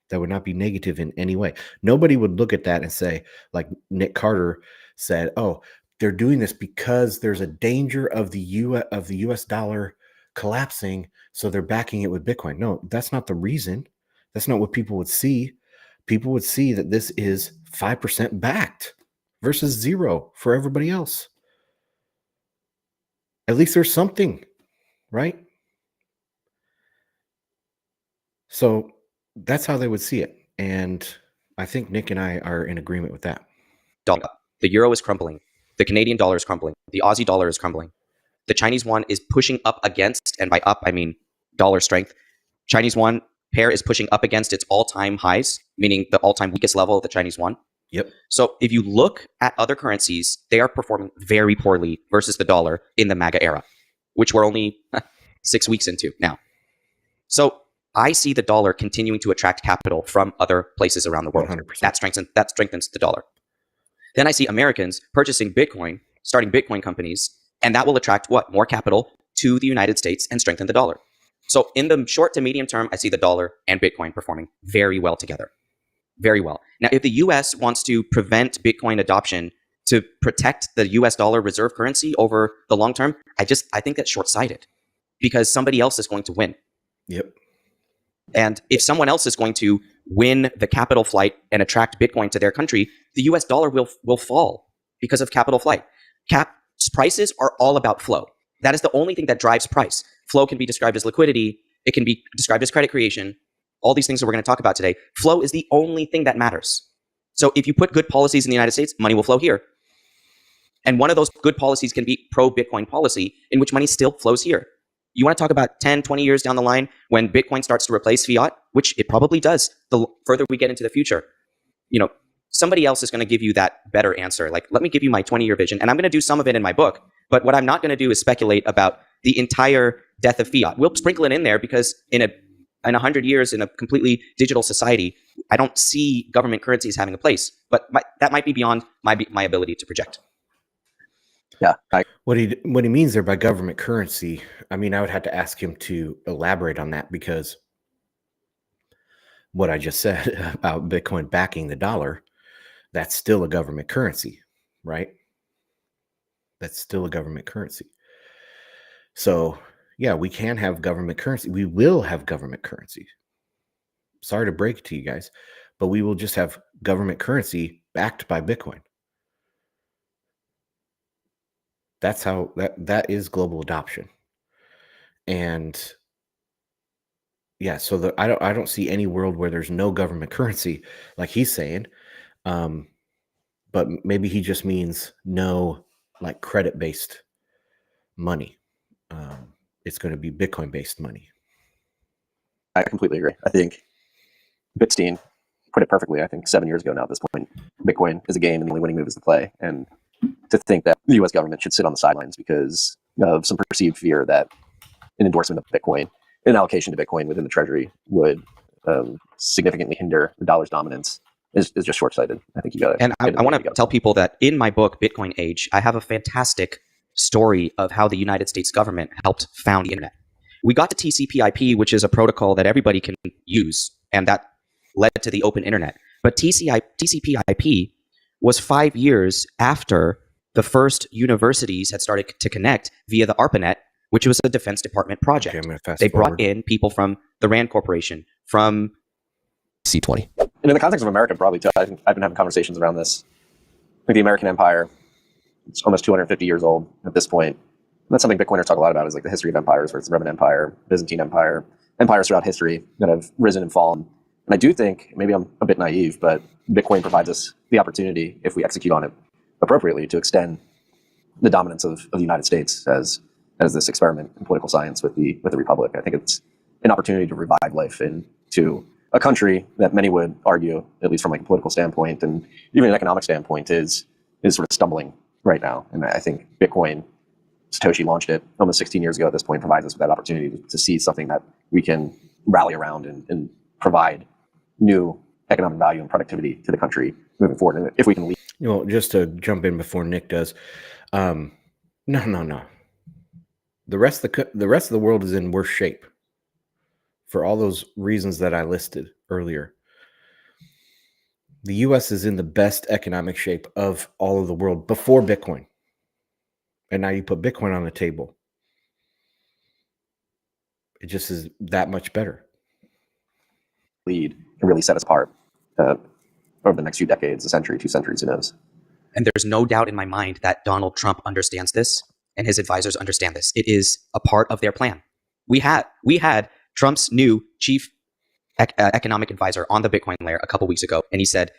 That would not be negative in any way. Nobody would look at that and say, like Nick Carter said, oh, they're doing this because there's a danger of the US dollar collapsing, so they're backing it with Bitcoin. No, that's not the reason. That's not what people would see. People would see that this is 5% backed versus 0 for everybody else. At least there's something, right? So that's how they would see it. And I think Nick and I are in agreement with that. The euro is crumbling. The Canadian dollar is crumbling. The Aussie dollar is crumbling. The Chinese yuan is pushing up against, and by up, I mean dollar strength. Chinese yuan pair is pushing up against its all-time highs, meaning the all-time weakest level of the Chinese yuan. Yep. So if you look at other currencies, they are performing very poorly versus the dollar in the MAGA era, which we're only 6 weeks into now. So I see the dollar continuing to attract capital from other places around the world. 100%. That strengthens the dollar. Then I see Americans purchasing Bitcoin, starting Bitcoin companies, and that will attract what? More capital to the United States and strengthen the dollar. So in the short to medium term, I see the dollar and Bitcoin performing very well together. Very well. Now, if the US wants to prevent Bitcoin adoption to protect the US dollar reserve currency over the long term, I think that's short-sighted because somebody else is going to win. Yep. And if someone else is going to win the capital flight and attract Bitcoin to their country, the US dollar will fall because of capital flight. Prices are all about flow. That is the only thing that drives price. Flow can be described as liquidity. It can be described as credit creation. All these things that we're going to talk about today. Flow is the only thing that matters. So if you put good policies in the United States, money will flow here. And one of those good policies can be pro-Bitcoin policy, in which money still flows here. You want to talk about 10, 20 years down the line when Bitcoin starts to replace fiat, which it probably does the further we get into the future. Somebody else is going to give you that better answer. Like, let me give you my 20-year vision. And I'm going to do some of it in my book. But what I'm not going to do is speculate about the entire death of fiat. We'll sprinkle it in there because in 100 years in a completely digital society, I don't see government currencies having a place. But that might be beyond my ability to project. Yeah. What he means there by government currency, I mean, I would have to ask him to elaborate on that, because what I just said about Bitcoin backing the dollar, that's still a government currency, right? That's still a government currency. So, yeah, we can have government currency. We will have government currency. Sorry to break it to you guys, but we will just have government currency backed by Bitcoin. That's how that is global adoption. And yeah, so I don't see any world where there's no government currency, like he's saying. But maybe he just means no, like, credit-based money. It's going to be Bitcoin-based money. I completely agree. I think Bitstein put it perfectly. I think 7 years ago now at this point, Bitcoin is a game and the only winning move is to play. And to think that the U.S. government should sit on the sidelines because of some perceived fear that an endorsement of Bitcoin, an allocation to Bitcoin within the Treasury would significantly hinder the dollar's dominance is just short-sighted. I think you got it. And I want to tell people that in my book, Bitcoin Age, I have a fantastic story of how the United States government helped found the internet. We got to TCP/IP, which is a protocol that everybody can use, and that led to the open internet. But TCP/IP was 5 years after the first universities had started to connect via the ARPANET, which was a Defense Department project. Okay, I'm gonna fast They forward. brought in people from the RAND Corporation, from C20. And in the context of America, probably too, I've been having conversations around this. Like the American Empire, it's almost 250 years old at this point. And that's something Bitcoiners talk a lot about, is like the history of empires, where it's the Roman Empire, Byzantine Empire, empires throughout history that have risen and fallen. And I do think, maybe I'm a bit naive, but Bitcoin provides us the opportunity, if we execute on it appropriately, to extend the dominance of the United States as this experiment in political science with the Republic. I think it's an opportunity to revive life into a country that many would argue, at least from like a political standpoint and even an economic standpoint, is sort of stumbling right now. And I think Bitcoin, Satoshi launched it almost 16 years ago at this point, provides us with that opportunity to see something that we can rally around and provide new economic value and productivity to the country moving forward. And if we can lead. Just to jump in before Nick does, no. The rest of the world is in worse shape for all those reasons that I listed earlier. The U.S. is in the best economic shape of all of the world before Bitcoin. And now you put Bitcoin on the table. It just is that much better. Lead and really set us apart over the next few decades, a century, 2 centuries, who knows? And there's no doubt in my mind that Donald Trump understands this and his advisors understand this. It is a part of their plan. We had Trump's new chief economic advisor on the Bitcoin layer a couple weeks ago, and he said,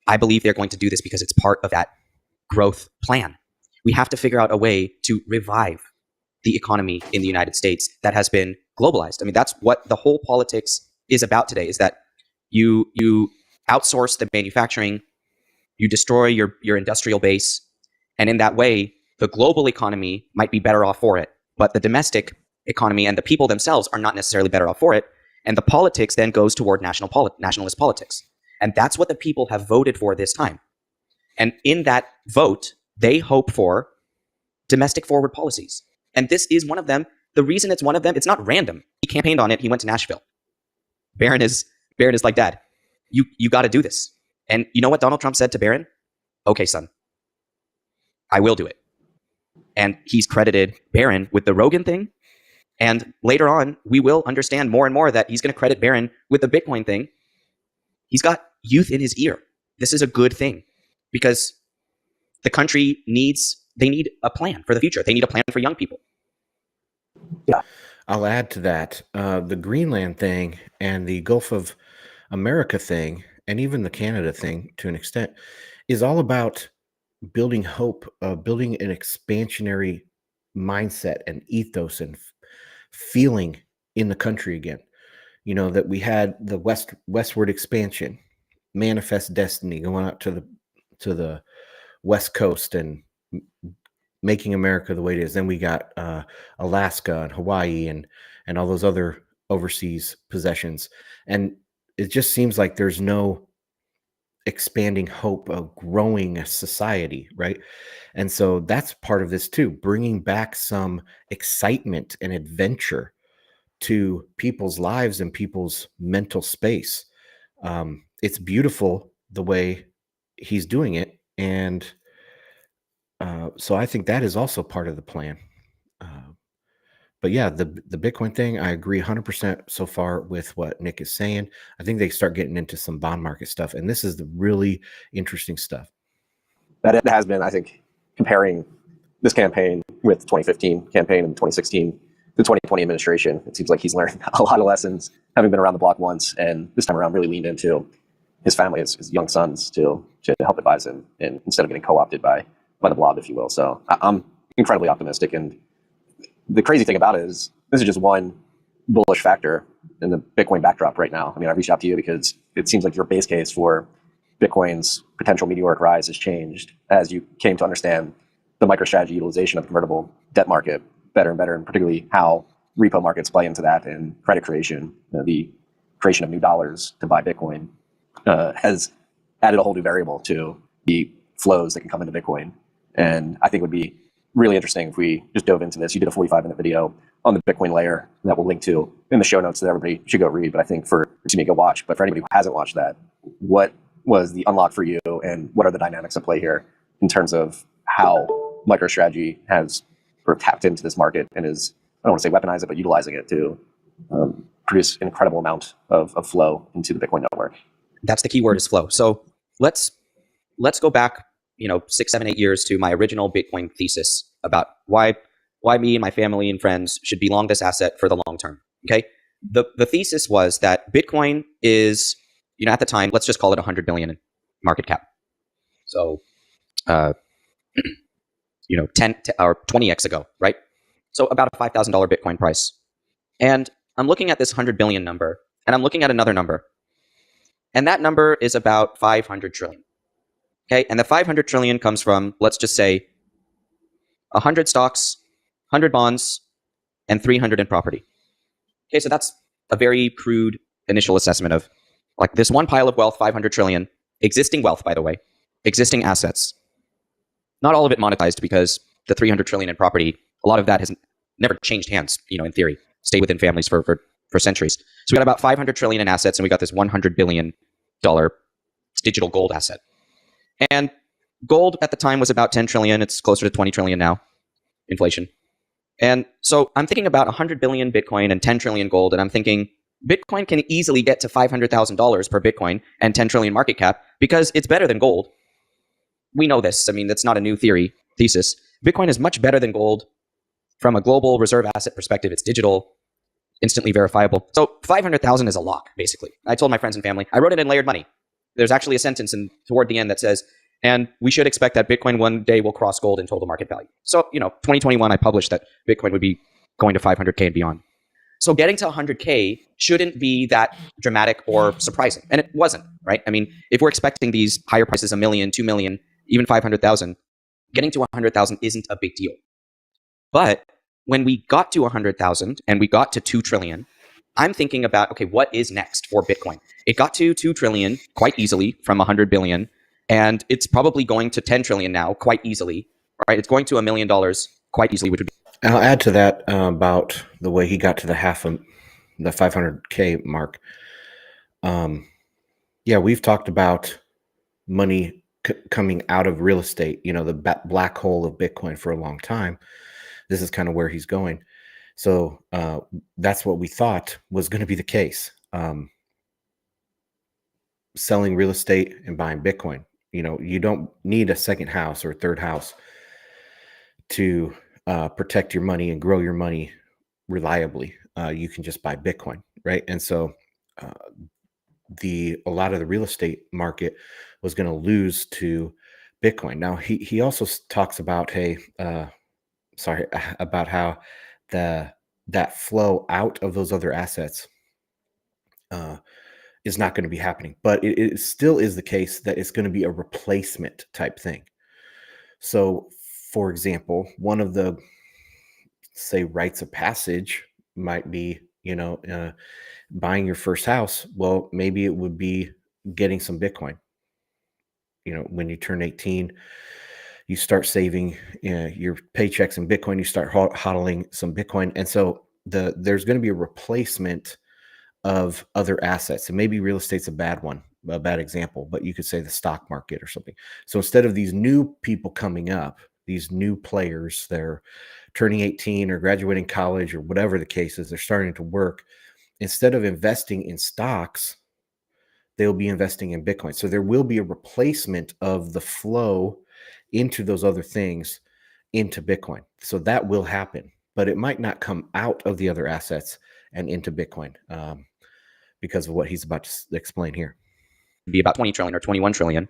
I believe they're going to do this because it's part of that growth plan. We have to figure out a way to revive the economy in the United States that has been globalized. I mean, that's what the whole politics is about today, is that you outsource the manufacturing, you destroy your industrial base, and in that way, the global economy might be better off for it, but the domestic economy and the people themselves are not necessarily better off for it, and the politics then goes toward nationalist politics. And that's what the people have voted for this time. And in that vote, they hope for domestic forward policies. And this is one of them. The reason it's one of them, it's not random. He campaigned on it. He went to Nashville. Barron is like, Dad, you got to do this. And you know what Donald Trump said to Barron? Okay, son, I will do it. And he's credited Barron with the Rogan thing. And later on, we will understand more and more that he's going to credit Barron with the Bitcoin thing. He's got youth in his ear. This is a good thing because the country they need a plan for the future. They need a plan for young people. Yeah. I'll add to that. The Greenland thing and the Gulf of America thing, and even the Canada thing to an extent, is all about building hope, building an expansionary mindset and ethos and feeling in the country again. You know, that we had the westward expansion, manifest destiny, going out to the West Coast and making America the way it is. Then we got Alaska and Hawaii and all those other overseas possessions. And it just seems like there's no expanding hope of growing a society, right? And so that's part of this too, bringing back some excitement and adventure to people's lives and people's mental space. It's beautiful the way he's doing it. And so I think that is also part of the plan. But yeah, the Bitcoin thing, I agree 100% so far with what Nick is saying. I think they start getting into some bond market stuff. And this is the really interesting stuff. That it has been, I think, comparing this campaign with the 2015 campaign and the 2016, the 2020 administration, it seems like he's learned a lot of lessons, having been around the block once, and this time around really leaned into his family, his young sons, to help advise him, and instead of getting co-opted by the blob, if you will. So I'm incredibly optimistic. And the crazy thing about it is this is just one bullish factor in the Bitcoin backdrop right now. I mean, I reached out to you because it seems like your base case for Bitcoin's potential meteoric rise has changed as you came to understand the MicroStrategy utilization of the convertible debt market better and better, and particularly how repo markets play into that, and credit creation, the creation of new dollars to buy Bitcoin, has added a whole new variable to the flows that can come into Bitcoin. And I think it would be really interesting if we just dove into this. You did a 45-minute video on the Bitcoin layer that we'll link to in the show notes that everybody should go read. But I think go watch. But for anybody who hasn't watched that, what was the unlock for you, and what are the dynamics at play here in terms of how MicroStrategy has sort of tapped into this market and is, I don't want to say weaponize it, but utilizing it to produce an incredible amount of flow into the Bitcoin network? That's the key word, is flow. So let's go back, 6, 7, 8 years to my original Bitcoin thesis about why me and my family and friends should be long this asset for the long term. Okay. The thesis was that Bitcoin is, at the time, let's just call it 100 billion in market cap. So, 10 or 20x ago, right? So about a $5,000 Bitcoin price. And I'm looking at this 100 billion number, and I'm looking at another number. And that number is about 500 trillion. Okay. And the 500 trillion comes from, let's just say, 100 stocks, 100 bonds, and 300 in property. Okay. So that's a very crude initial assessment of like this one pile of wealth, 500 trillion, existing wealth, by the way, existing assets. Not all of it monetized, because the 300 trillion in property, a lot of that has never changed hands, in theory, stayed within families for centuries. So we got about 500 trillion in assets, and we got this $100 billion digital gold asset. And gold at the time was about 10 trillion. It's closer to 20 trillion now, inflation. And so I'm thinking about 100 billion Bitcoin and 10 trillion gold. And I'm thinking Bitcoin can easily get to $500,000 per Bitcoin and 10 trillion market cap, because it's better than gold. We know this. I mean, that's not a new thesis. Bitcoin is much better than gold from a global reserve asset perspective. It's digital. instantly verifiable. So 500,000 is a lock, basically. I told my friends and family, I wrote it in layered money. There's actually a sentence toward the end that says, and we should expect that Bitcoin one day will cross gold in total market value. So, 2021, I published that Bitcoin would be going to 500K and beyond. So getting to 100K shouldn't be that dramatic or surprising. And it wasn't, right? I mean, if we're expecting these higher prices, 1 million, 2 million, even 500,000, getting to 100,000 isn't a big deal. But when we got to 100,000 and we got to 2 trillion, I'm thinking about, okay, what is next for Bitcoin? It got to 2 trillion quite easily from 100 billion, and it's probably going to 10 trillion now quite easily, right? It's going to $1 million quite easily, which would be. And I'll add to that about the way he got to the 500K mark. Yeah, we've talked about money coming out of real estate, the black hole of Bitcoin for a long time. This is kind of where he's going. So that's what we thought was going to be the case. Selling real estate and buying Bitcoin. You don't need a second house or a third house to protect your money and grow your money reliably. You can just buy Bitcoin, right? And so a lot of the real estate market was going to lose to Bitcoin. Now he also talks about about how that flow out of those other assets is not going to be happening, but it still is the case that it's going to be a replacement type thing. So, for example, one of the, say, rites of passage might be, buying your first house. Well, maybe it would be getting some Bitcoin. When you turn 18, you start saving your paychecks in Bitcoin, you start hodling some Bitcoin. And so there's going to be a replacement of other assets. And maybe real estate's a bad example, but you could say the stock market or something. So instead of these new people coming up, these new players, they're turning 18 or graduating college or whatever the case is, they're starting to work. Instead of investing in stocks, they'll be investing in Bitcoin. So there will be a replacement of the flow into those other things into Bitcoin. So that will happen, but it might not come out of the other assets and into Bitcoin because of what he's about to explain here. Be about 20 trillion or 21 trillion,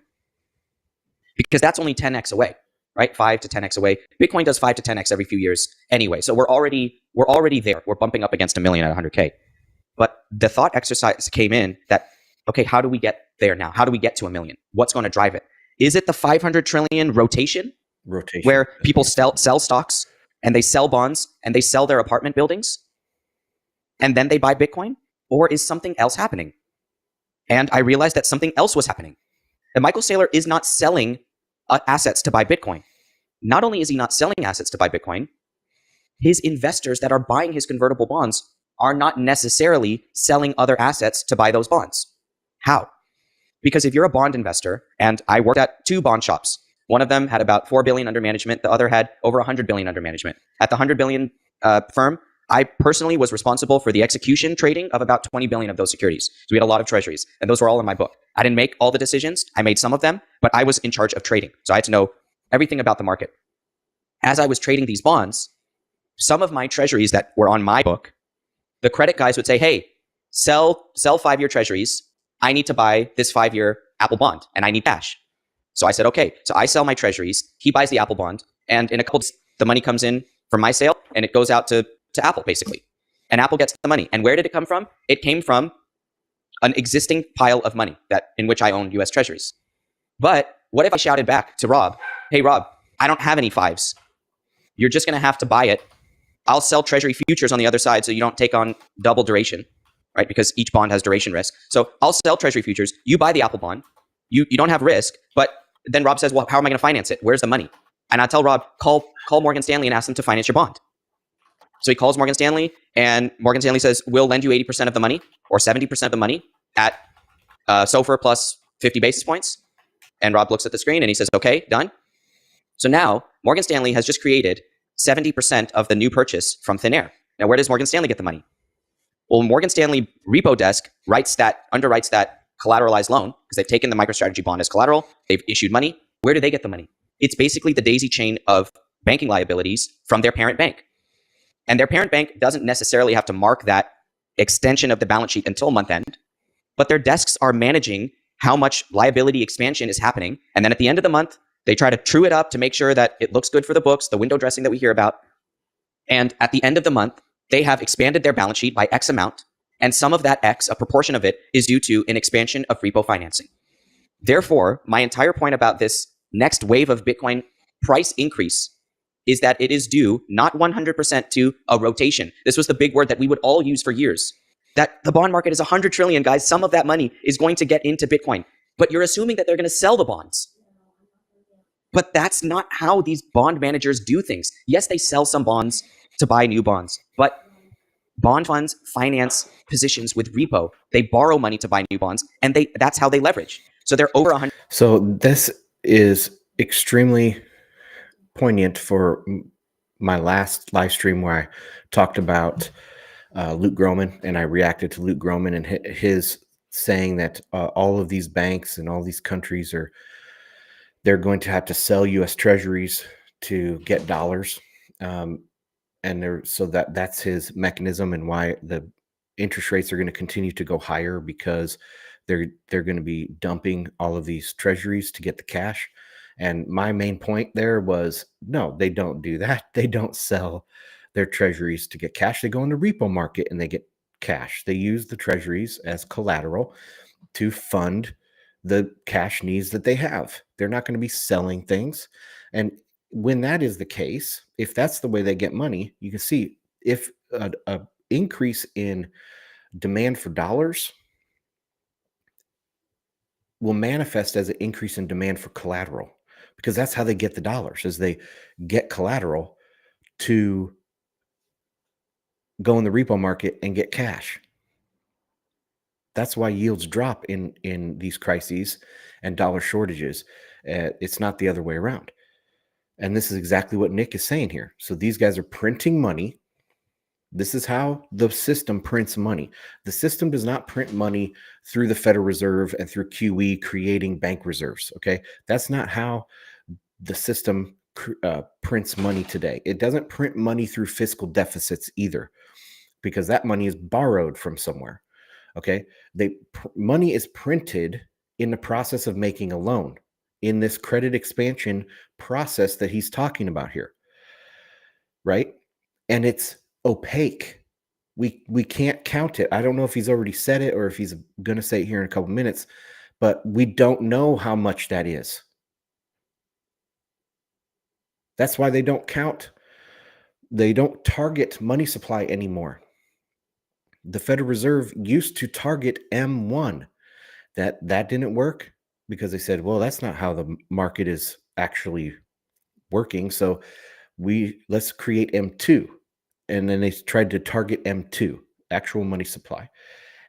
because that's only 10x away, right? 5 to 10x away. Bitcoin does 5 to 10x every few years anyway. So we're already there. We're bumping up against 1 million at 100K. But the thought exercise came in that, okay, how do we get there now? How do we get to 1 million? What's going to drive it? Is it the 500 trillion rotation? Where people sell stocks and they sell bonds and they sell their apartment buildings and then they buy Bitcoin? Or is something else happening? And I realized that something else was happening. That Michael Saylor is not selling assets to buy Bitcoin. Not only is he not selling assets to buy Bitcoin, his investors that are buying his convertible bonds are not necessarily selling other assets to buy those bonds. How? Because if you're a bond investor, and I worked at 2 bond shops, one of them had about 4 billion under management, the other had over 100 billion under management. At the 100 billion firm, I personally was responsible for the execution trading of about 20 billion of those securities. So we had a lot of treasuries, and those were all in my book. I didn't make all the decisions. I made some of them, but I was in charge of trading. So I had to know everything about the market. As I was trading these bonds, some of my treasuries that were on my book, the credit guys would say, hey, sell 5-year treasuries. I need to buy this 5-year Apple bond, and I need cash. So I said, okay. So I sell my treasuries. He buys the Apple bond, and in a couple days, the money comes in from my sale, and it goes out to Apple, basically. And Apple gets the money. And where did it come from? It came from an existing pile of money in which I own US treasuries. But what if I shouted back to Rob, hey, Rob, I don't have any 5s. You're just going to have to buy it. I'll sell treasury futures on the other side so you don't take on double duration, right? Because each bond has duration risk. So I'll sell treasury futures. You buy the Apple bond. You don't have risk. But then Rob says, well, how am I going to finance it? Where's the money? And I tell Rob, call Morgan Stanley and ask them to finance your bond. So he calls Morgan Stanley, and Morgan Stanley says, we'll lend you 80% of the money or 70% of the money at SOFR plus 50 basis points. And Rob looks at the screen and he says, okay, done. So now Morgan Stanley has just created 70% of the new purchase from thin air. Now, where does Morgan Stanley get the money? Well, Morgan Stanley repo desk underwrites that collateralized loan because they've taken the MicroStrategy bond as collateral. They've issued money. Where do they get the money? It's basically the daisy chain of banking liabilities from their parent bank. And their parent bank doesn't necessarily have to mark that extension of the balance sheet until month end, but their desks are managing how much liability expansion is happening. And then at the end of the month, they try to true it up to make sure that it looks good for the books, the window dressing that we hear about. And at the end of the month, they have expanded their balance sheet by X amount. And some of that X, a proportion of it, is due to an expansion of repo financing. Therefore, my entire point about this next wave of Bitcoin price increase is that it is due not 100% to a rotation. This was the big word that we would all use for years. That the bond market is 100 trillion, guys. Some of that money is going to get into Bitcoin. But you're assuming that they're going to sell the bonds. But that's not how these bond managers do things. Yes, they sell some bonds to buy new bonds, but bond funds finance positions with repo. They borrow money to buy new bonds, and that's how they leverage. So they're over 100. So this is extremely poignant for my last live stream where I talked about Luke Gromen, and I reacted to Luke Gromen and his saying that all of these banks and all these countries they're going to have to sell U.S. Treasuries to get dollars, so that's his mechanism and why the interest rates are going to continue to go higher, because they're going to be dumping all of these treasuries to get the cash. And my main point there was, no, they don't do that. They don't sell their treasuries to get cash. They go in the repo market and they get cash. They use the treasuries as collateral to fund the cash needs that they have. They're not going to be selling things. And when that is the case, if that's the way they get money, you can see if a increase in demand for dollars will manifest as an increase in demand for collateral, because that's how they get the dollars, is they get collateral to go in the repo market and get cash. That's why yields drop in these crises and dollar shortages. It's not the other way around. And this is exactly what Nick is saying here. So these guys are printing money. This is how the system prints money. The system does not print money through the Federal Reserve and through QE creating bank reserves. Okay, that's not how the system prints money today. It doesn't print money through fiscal deficits either, because that money is borrowed from somewhere. Okay, money is printed in the process of making a loan, in this credit expansion process that he's talking about here, right? And it's opaque. We can't count it. I don't know if he's already said it or if he's going to say it here in a couple minutes, but we don't know how much that is. That's why they don't count. They don't target money supply anymore. The Federal Reserve used to target M1. That didn't work because they said, well, that's not how the market is actually working. So let's create M2. And then they tried to target M2, actual money supply.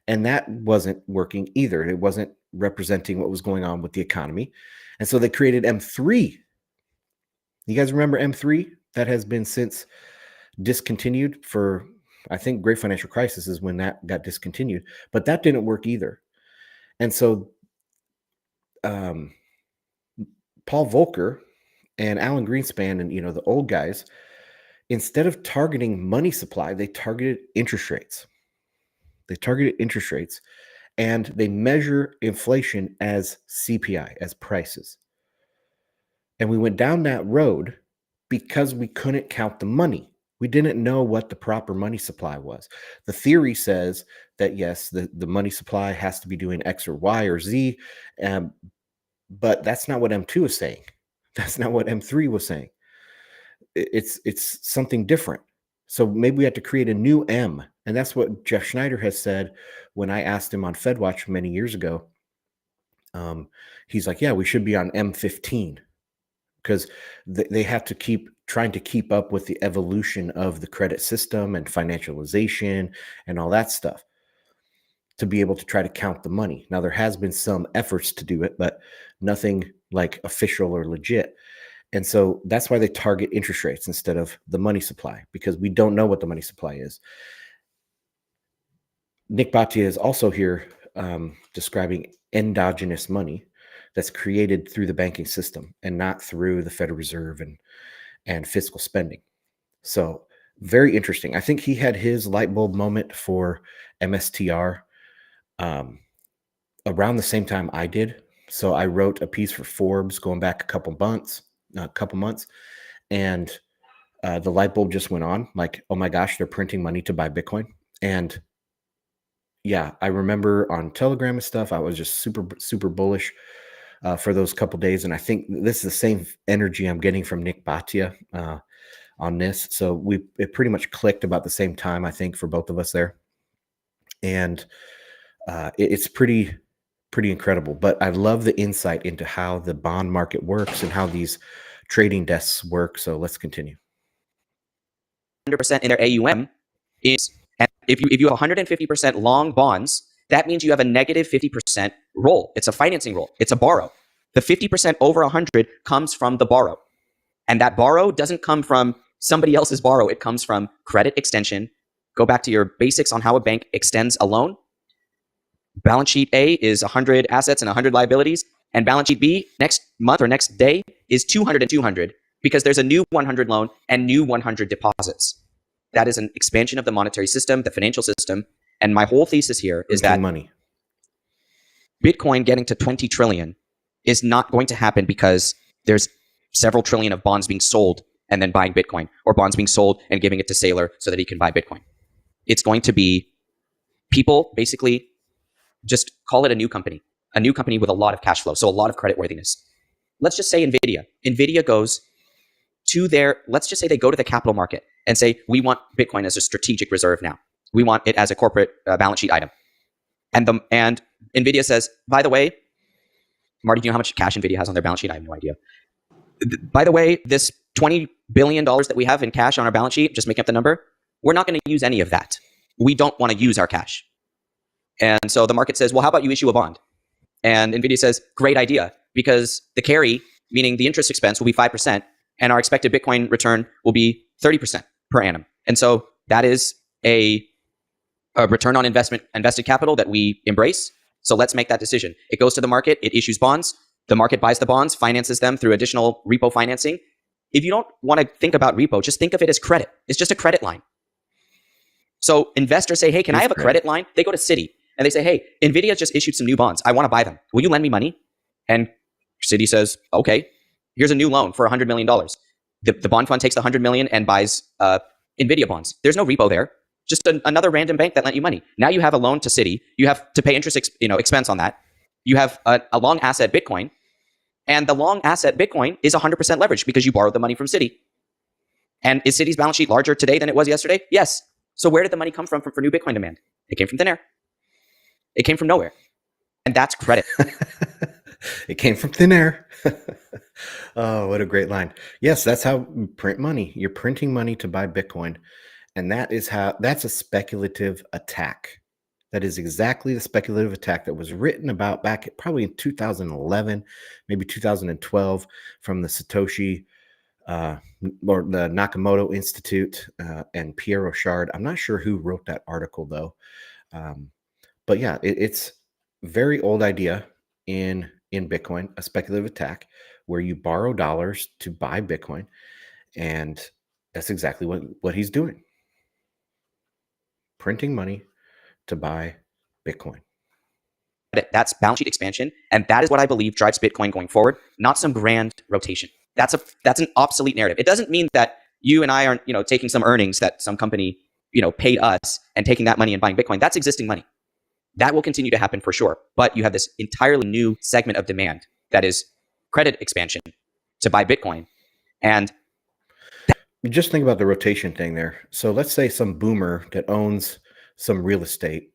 And that wasn't working either. It wasn't representing what was going on with the economy. And so they created M3. You guys remember M3? That has been since discontinued for, I think, Great Financial Crisis is when that got discontinued. But that didn't work either. And so Paul Volcker and Alan Greenspan and, the old guys, instead of targeting money supply, they targeted interest rates. And they measure inflation as CPI, as prices. And we went down that road because we couldn't count the money. We didn't know what the proper money supply was. The theory says that, yes, the money supply has to be doing X or Y or Z, but that's not what M2 is saying. That's not what M3 was saying. It's something different. So maybe we have to create a new M. And that's what Jeff Schneider has said when I asked him on FedWatch many years ago. He's like, yeah, we should be on M15, because they have to keep trying to keep up with the evolution of the credit system and financialization and all that stuff to be able to try to count the money. Now, there has been some efforts to do it, but nothing like official or legit. And so that's why they target interest rates instead of the money supply, because we don't know what the money supply is. Nick Bhatia is also here describing endogenous money that's created through the banking system and not through the Federal Reserve and fiscal spending. So very interesting. I think he had his light bulb moment for MSTR around the same time I did. So I wrote a piece for Forbes going back a couple months, and the light bulb just went on. Like, oh my gosh, they're printing money to buy Bitcoin. And yeah, I remember on Telegram and stuff, I was just super bullish for those couple days. And I think this is the same energy I'm getting from Nick Bhatia on this. So it pretty much clicked about the same time, I think, for both of us there. And it's pretty incredible. But I love the insight into how the bond market works and how these trading desks work. So let's continue. 100% in their AUM is, and if you have 150% long bonds, that means you have a negative 50% roll. It's a financing roll. It's a borrow. The 50% over 100 comes from the borrow. And that borrow doesn't come from somebody else's borrow. It comes from credit extension. Go back to your basics on how a bank extends a loan. Balance sheet A is 100 assets and 100 liabilities. And balance sheet B next month or next day is 200 and 200 because there's a new 100 loan and new 100 deposits. That is an expansion of the monetary system, the financial system. And my whole thesis here is that money. Bitcoin getting to 20 trillion is not going to happen because there's several trillion of bonds being sold and then buying Bitcoin, or bonds being sold and giving it to Saylor so that he can buy Bitcoin. It's going to be people basically just call it a new company with a lot of cash flow, so a lot of credit worthiness. Let's just say NVIDIA goes to let's just say they go to the capital market and say, we want Bitcoin as a strategic reserve now. We want it as a corporate balance sheet item. And NVIDIA says, by the way, Marty, do you know how much cash NVIDIA has on their balance sheet? I have no idea. By the way, this $20 billion that we have in cash on our balance sheet, just making up the number, we're not going to use any of that. We don't want to use our cash. And so the market says, well, how about you issue a bond? And NVIDIA says, great idea, because the carry, meaning the interest expense, will be 5%, and our expected Bitcoin return will be 30% per annum. And so that is a return on invested capital that we embrace. So let's make that decision. It goes to the market, it issues bonds, the market buys the bonds, finances them through additional repo financing. If you don't want to think about repo, just think of it as credit. It's just a credit line. So investors say, hey, can I have a credit line? They go to Citi and they say, hey, NVIDIA just issued some new bonds. I want to buy them. Will you lend me money? And Citi says, okay, here's a new loan for $100 million. The bond fund takes the $100 million and buys NVIDIA bonds. There's no repo there. Just another random bank that lent you money. Now you have a loan to Citi. You have to pay interest expense on that. You have a long asset Bitcoin. And the long asset Bitcoin is 100% leveraged because you borrowed the money from Citi. And is Citi's balance sheet larger today than it was yesterday? Yes. So where did the money come from for new Bitcoin demand? It came from thin air. It came from nowhere. And that's credit. It came from thin air. Oh, what a great line. Yes, that's how you print money. You're printing money to buy Bitcoin. And that's a speculative attack. That is exactly the speculative attack that was written about back probably in 2011, maybe 2012 from the Satoshi or the Nakamoto Institute and Pierre Rochard. I'm not sure who wrote that article though. But yeah, it's very old idea in Bitcoin, a speculative attack where you borrow dollars to buy Bitcoin. And that's exactly what he's doing. Printing money to buy Bitcoin. That's balance sheet expansion. And that is what I believe drives Bitcoin going forward, not some grand rotation. That's an obsolete narrative. It doesn't mean that you and I aren't, taking some earnings that some company, paid us and taking that money and buying Bitcoin. That's existing money. That will continue to happen for sure. But you have this entirely new segment of demand that is credit expansion to buy Bitcoin. And just think about the rotation thing there. So let's say some boomer that owns some real estate.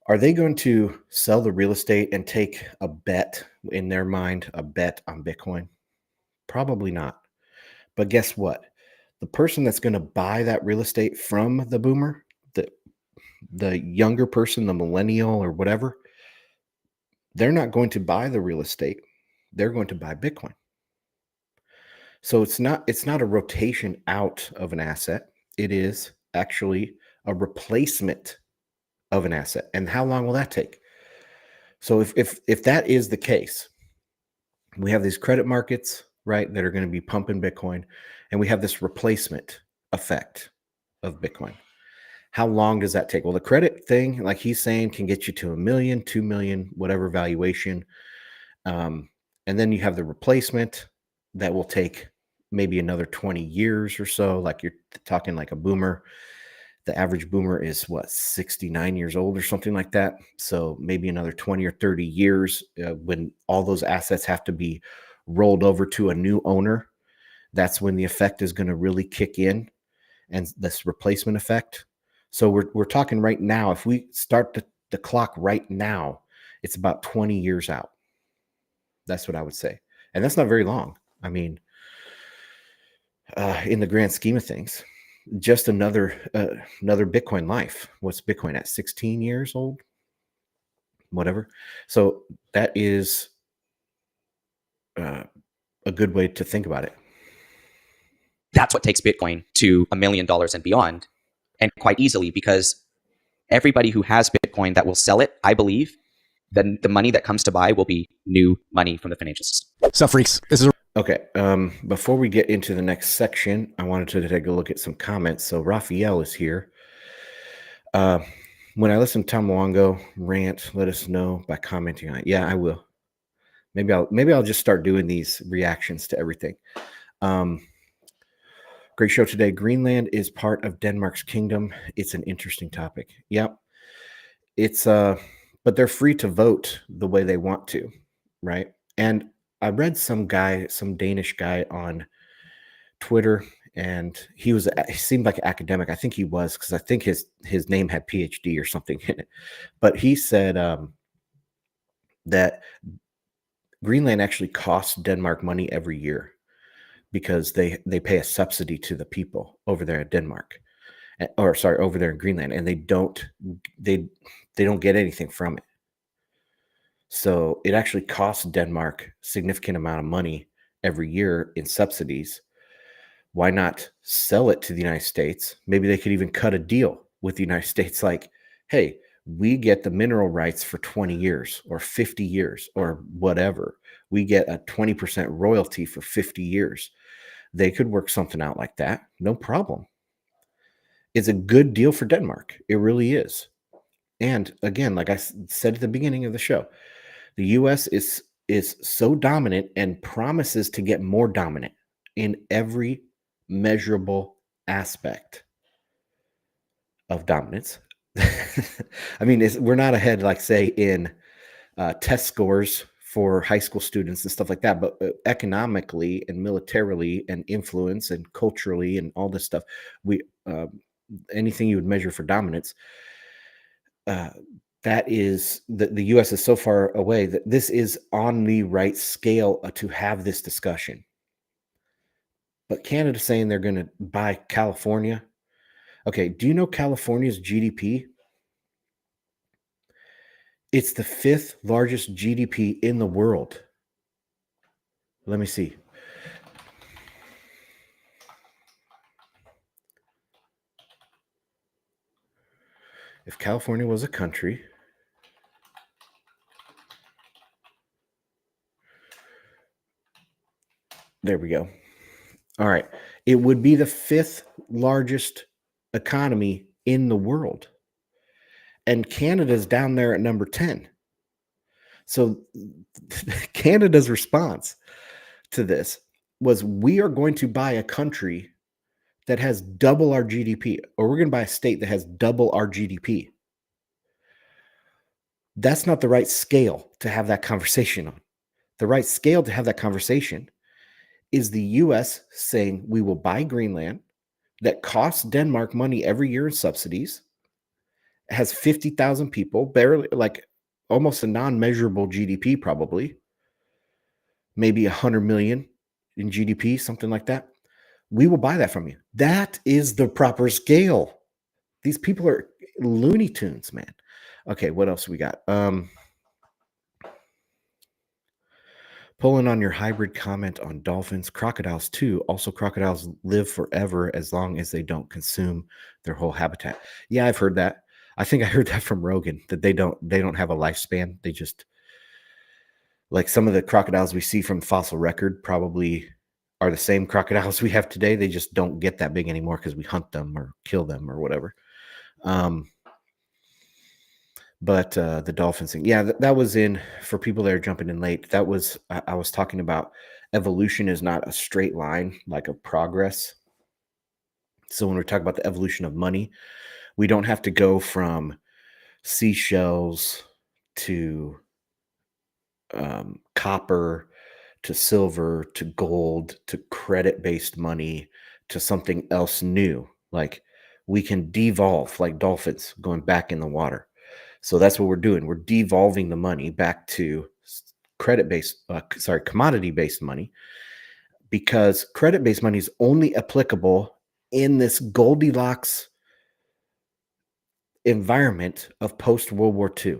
Are they going to sell the real estate and take a bet in their mind, a bet on Bitcoin? Probably not. But guess what? The person that's going to buy that real estate from the boomer, the younger person, the millennial or whatever, they're not going to buy the real estate. They're going to buy Bitcoin. So it's not a rotation out of an asset. It is actually a replacement of an asset. And how long will that take? So if that is the case, we have these credit markets, right, that are going to be pumping Bitcoin, and we have this replacement effect of Bitcoin. How long does that take? Well, the credit thing, like he's saying, can get you to 1 million, 2 million, whatever valuation. And then you have the replacement that will take maybe another 20 years or so. Like you're talking like a boomer. The average boomer is what, 69 years old or something like that. So maybe another 20 or 30 years when all those assets have to be rolled over to a new owner. That's when the effect is going to really kick in, and this replacement effect. So we're talking right now. If we start the clock right now, it's about 20 years out. That's what I would say. And that's not very long. I mean, in the grand scheme of things, just another Bitcoin life. What's Bitcoin at? 16 years old? Whatever. So that is a good way to think about it. That's what takes Bitcoin to $1 million and beyond, and quite easily, because everybody who has Bitcoin that will sell it, I believe, then the money that comes to buy will be new money from the financial system. So, freaks, this is Okay. Before we get into the next section, I wanted to take a look at some comments. So Raphael is here. When I listen to Tom Luongo rant, let us know by commenting on it. Yeah, I will. Maybe I'll just start doing these reactions to everything. Great show today. Greenland is part of Denmark's kingdom. It's an interesting topic. Yep. It's but they're free to vote the way they want to, right? And I read some Danish guy on Twitter, and he seemed like an academic. I think he was, because I think his name had PhD or something in it. But he said that Greenland actually costs Denmark money every year because they pay a subsidy to the people over there in Denmark, or sorry, over there in Greenland, and they don't get anything from it. So it actually costs Denmark a significant amount of money every year in subsidies. Why not sell it to the United States? Maybe they could even cut a deal with the United States, like, hey, we get the mineral rights for 20 years or 50 years or whatever. We get a 20% royalty for 50 years. They could work something out like that. No problem. It's a good deal for Denmark. It really is. And again, like I said at the beginning of the show, the U.S. is so dominant and promises to get more dominant in every measurable aspect of dominance. I mean, we're not ahead, like, say, in test scores for high school students and stuff like that, but economically and militarily and influence and culturally and all this stuff, anything you would measure for dominance, that is the U.S. is so far away that this is on the right scale to have this discussion. But Canada's saying they're going to buy California. Okay, do you know California's GDP? It's the 5th largest GDP in the world. Let me see. If California was a country, there we go. All right. It would be the 5th largest economy in the world. And Canada's down there at number 10. So Canada's response to this was, we are going to buy a country that has double our GDP, or we're going to buy a state that has double our GDP. That's not the right scale to have that conversation on. The right scale to have that conversation is the U.S. saying, we will buy Greenland that costs Denmark money every year in subsidies, has 50,000 people, barely, like almost a non-measurable GDP, probably, maybe 100 million in GDP, something like that. We will buy that from you. That is the proper scale. These people are Looney Tunes, man. Okay, what else we got? Pulling on your hybrid comment on dolphins, crocodiles too. Also, crocodiles live forever as long as they don't consume their whole habitat. Yeah, I've heard that. I think I heard that from Rogan, that they don't have a lifespan. They just, like, some of the crocodiles we see from fossil record probably are the same crocodiles we have today. They just don't get that big anymore because we hunt them or kill them or whatever. But the dolphins thing, yeah, that was in, for people that are jumping in late, that was, I was talking about evolution is not a straight line, like a progress. So when we talk about the evolution of money, we don't have to go from seashells to copper to silver to gold to credit-based money to something else new. Like we can devolve like dolphins going back in the water. So that's what we're doing. We're devolving the money back to commodity-based money, because credit-based money is only applicable in this Goldilocks environment of post-World War II.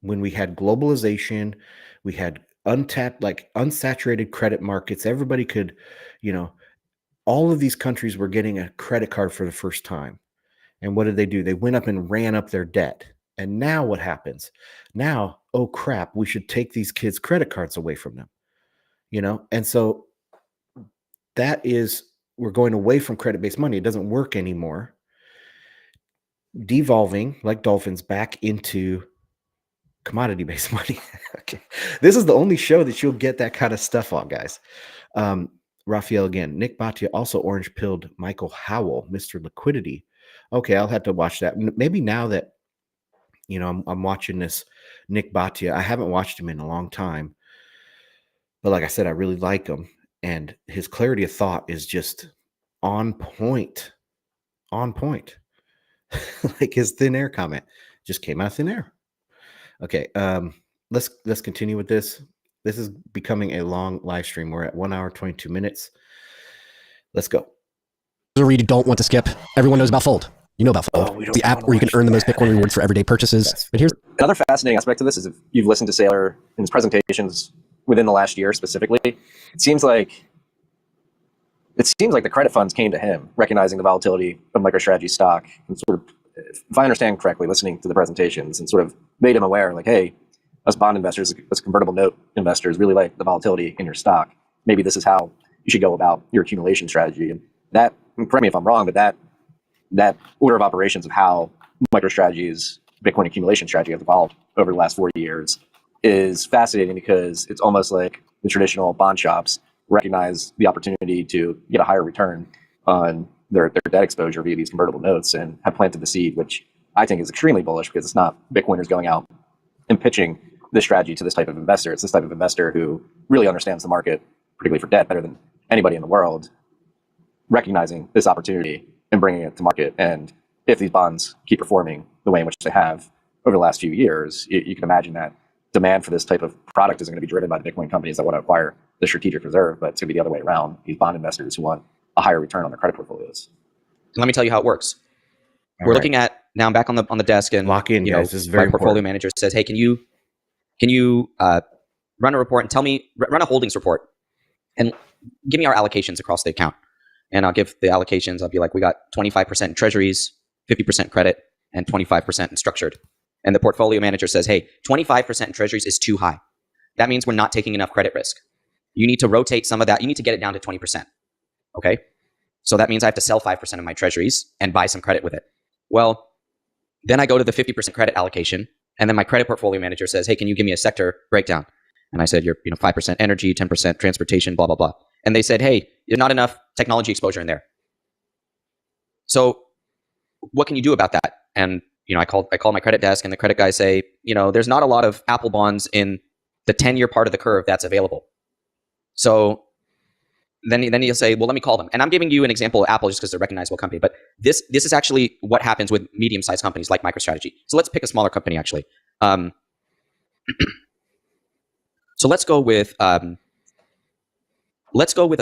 When we had globalization, we had untapped, like unsaturated credit markets. Everybody could, all of these countries were getting a credit card for the first time. And what did they do? They went up and ran up their debt. And now what happens? Now, oh crap, we should take these kids' credit cards away from them. And so we're going away from credit-based money. It doesn't work anymore. Devolving like dolphins back into commodity-based money. Okay. This is the only show that you'll get that kind of stuff on, guys. Raphael again. Nick Bhatia also orange-pilled Michael Howell, Mr. Liquidity. Okay, I'll have to watch that. Maybe now that, I'm watching this Nick Bhatia. I haven't watched him in a long time. But like I said, I really like him. And his clarity of thought is just on point. On point. Like his thin air comment just came out of thin air. Okay, let's continue with this. This is becoming a long live stream. We're at 1 hour 22 minutes. Let's go. A read you don't want to skip. Everyone knows about Fold. You know about Fold. It's the app where you can earn the most Bitcoin rewards for everyday purchases. But here's another fascinating aspect of this: is if you've listened to Saylor in his presentations within the last year specifically, it seems like the credit funds came to him, recognizing the volatility of MicroStrategy stock, and sort of, if I understand correctly, listening to the presentations, and sort of made him aware, like, hey, us bond investors, us convertible note investors really like the volatility in your stock. Maybe this is how you should go about your accumulation strategy. And that, correct me if I'm wrong, but that order of operations of how MicroStrategy's Bitcoin accumulation strategy has evolved over the last 40 years is fascinating, because it's almost like the traditional bond shops recognize the opportunity to get a higher return on their debt exposure via these convertible notes, and have planted the seed, which I think is extremely bullish, because it's not Bitcoiners going out and pitching this strategy to this type of investor. It's this type of investor who really understands the market, particularly for debt, better than anybody in the world, recognizing this opportunity and bringing it to market. And if these bonds keep performing the way in which they have over the last few years, you can imagine that demand for this type of product isn't going to be driven by the Bitcoin companies that want to acquire the strategic reserve, but it's going to be the other way around. These bond investors who want a higher return on their credit portfolios. Let me tell you how it works. We're looking at, now I'm back on the desk, and lock in, guys. This is very my portfolio manager says, hey, can you run a report and tell me, run a holdings report and give me our allocations across the account. And I'll give the allocations. I'll be like, we got 25% in treasuries, 50% credit, and 25% in structured. And the portfolio manager says, hey, 25% in treasuries is too high. That means we're not taking enough credit risk. You need to rotate some of that. You need to get it down to 20%. Okay? So that means I have to sell 5% of my treasuries and buy some credit with it. Well, then I go to the 50% credit allocation, and then my credit portfolio manager says, hey, can you give me a sector breakdown? And I said, you're 5% energy, 10% transportation, blah, blah, blah. And they said, hey, there's not enough technology exposure in there. So what can you do about that? And I call my credit desk, and the credit guys say, there's not a lot of Apple bonds in the 10-year part of the curve that's available. So then you'll say, well, let me call them. And I'm giving you an example of Apple just because they're a recognizable company. But this is actually what happens with medium-sized companies like MicroStrategy. So let's pick a smaller company, actually. So let's go with a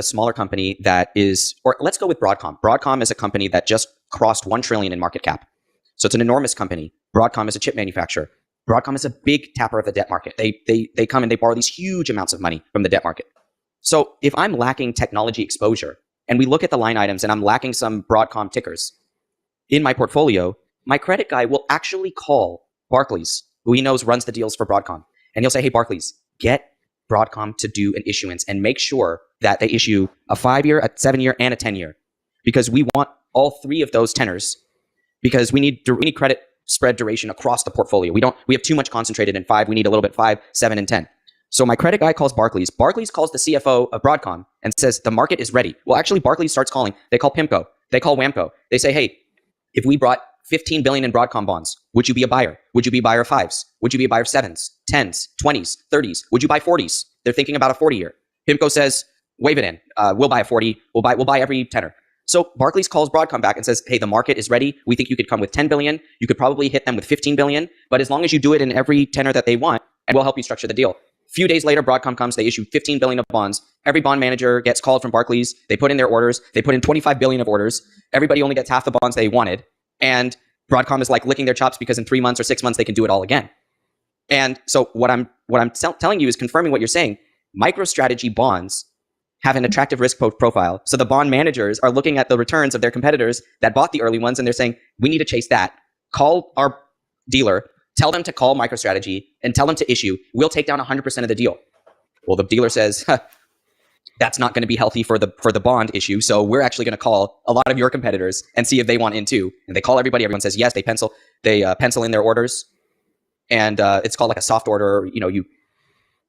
smaller company that is, or let's go with Broadcom. Broadcom is a company that just crossed 1 trillion in market cap. So it's an enormous company. Broadcom is a chip manufacturer. Broadcom is a big tapper of the debt market. They come and they borrow these huge amounts of money from the debt market. So if I'm lacking technology exposure, and we look at the line items and I'm lacking some Broadcom tickers in my portfolio, my credit guy will actually call Barclays, who he knows runs the deals for Broadcom. And he'll say, hey, Barclays, get Broadcom to do an issuance and make sure that they issue a 5-year, a 7-year, and a 10-year, because we want all three of those tenors, because we need credit spread duration across the portfolio. We have too much concentrated in 5. We need a little bit 5, 7, and 10. So my credit guy calls Barclays. Barclays calls the CFO of Broadcom and says the market is ready. Well, actually, Barclays starts calling. They call PIMCO. They call WAMCO. They say, hey, if we brought 15 billion in Broadcom bonds, would you be a buyer? Would you be a buyer of 5s? Would you be a buyer of 7s, 10s, 20s, 30s? Would you buy 40s? They're thinking about a 40-year. PIMCO says, wave it in. We'll buy a 40. We'll buy every tenor. So Barclays calls Broadcom back and says, hey, the market is ready. We think you could come with 10 billion. You could probably hit them with 15 billion. But as long as you do it in every tenor that they want, and we'll help you structure the deal. A few days later, Broadcom comes, they issue 15 billion of bonds. Every bond manager gets called from Barclays. They put in their orders. They put in 25 billion of orders. Everybody only gets half the bonds they wanted. And Broadcom is like licking their chops because in 3 months or 6 months, they can do it all again. And so what I'm telling you is confirming what you're saying. MicroStrategy bonds have an attractive risk profile. So the bond managers are looking at the returns of their competitors that bought the early ones, and they're saying, we need to chase that. Call our dealer, tell them to call MicroStrategy, and tell them to issue. We'll take down 100% of the deal. Well, the dealer says, that's not going to be healthy for the bond issue. So we're actually going to call a lot of your competitors and see if they want in too. And they call everybody. Everyone says yes. They pencil in their orders, and it's called like a soft order.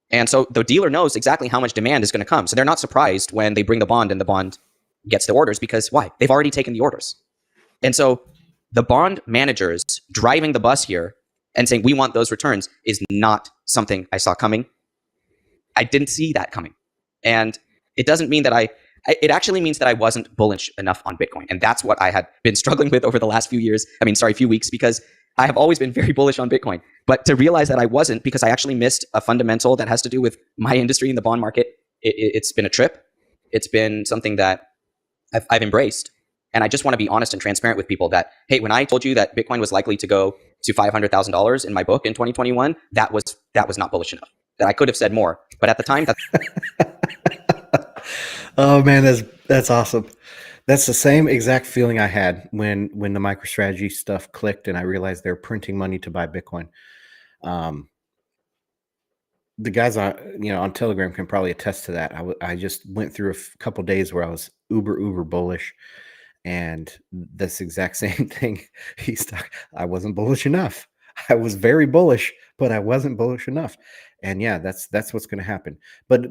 And so the dealer knows exactly how much demand is going to come. So they're not surprised when they bring the bond and the bond gets the orders, because why? They've already taken the orders. And so the bond managers driving the bus here and saying, we want those returns, is not something I saw coming. I didn't see that coming. And it doesn't mean that it actually means that I wasn't bullish enough on Bitcoin. And that's what I had been struggling with over the last few weeks, because I have always been very bullish on Bitcoin. But to realize that I wasn't, because I actually missed a fundamental that has to do with my industry in the bond market, it's been a trip. It's been something that I've embraced. And I just want to be honest and transparent with people that, hey, when I told you that Bitcoin was likely to go to $500,000 in my book in 2021, that was not bullish enough. That I could have said more. But at the time, oh man, that's awesome. That's the same exact feeling I had when the MicroStrategy stuff clicked and I realized they're printing money to buy Bitcoin. The guys on Telegram can probably attest to that. I just went through a couple days where I was uber bullish, and this exact same thing. I wasn't bullish enough. I was very bullish, but I wasn't bullish enough. And yeah, that's what's going to happen. But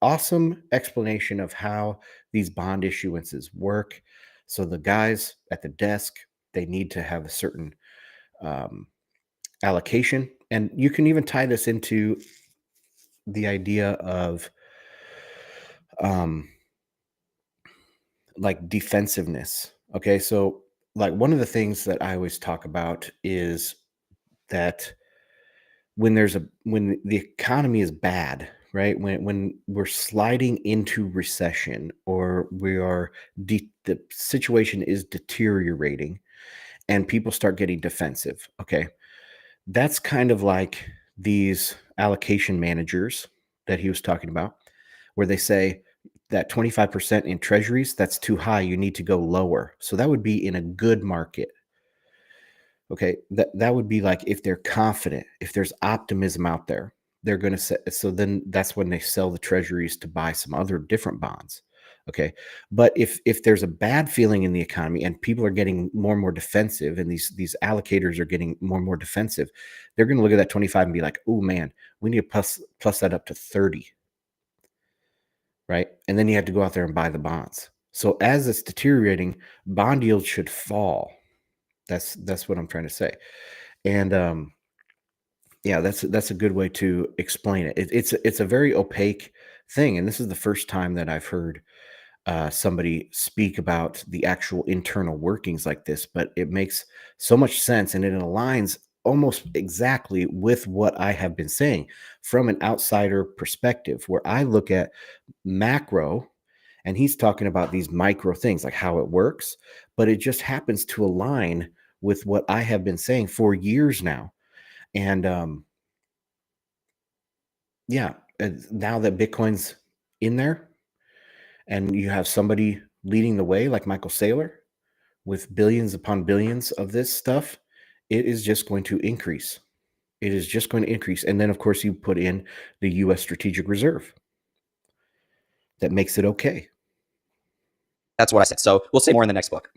awesome explanation of how these bond issuances work. So the guys at the desk, they need to have a certain allocation. And you can even tie this into the idea of like defensiveness. Okay, so like one of the things that I always talk about is that when the economy is bad, right? When we're sliding into recession, or the situation is deteriorating and people start getting defensive. Okay. That's kind of like these allocation managers that he was talking about, where they say that 25% in treasuries, that's too high. You need to go lower. So that would be in a good market. Okay, that would be like if they're confident, if there's optimism out there, they're going to say, so then that's when they sell the treasuries to buy some other different bonds. Okay, but if there's a bad feeling in the economy and people are getting more and more defensive, and these allocators are getting more and more defensive, they're going to look at that 25 and be like, oh man, we need to plus that up to 30, right? And then you have to go out there and buy the bonds. So as it's deteriorating, bond yields should fall. That's what I'm trying to say. And yeah, that's a good way to explain it. It's a very opaque thing, and this is the first time that I've heard somebody speak about the actual internal workings like this. But it makes so much sense, and it aligns almost exactly with what I have been saying from an outsider perspective, where I look at macro. And he's talking about these micro things, like how it works, but it just happens to align with what I have been saying for years now. And yeah, now that Bitcoin's in there and you have somebody leading the way like Michael Saylor with billions upon billions of this stuff, it is just going to increase. It is just going to increase. And then, of course, you put in the U.S. Strategic Reserve. That makes it okay. That's what I said. So we'll say more in the next book.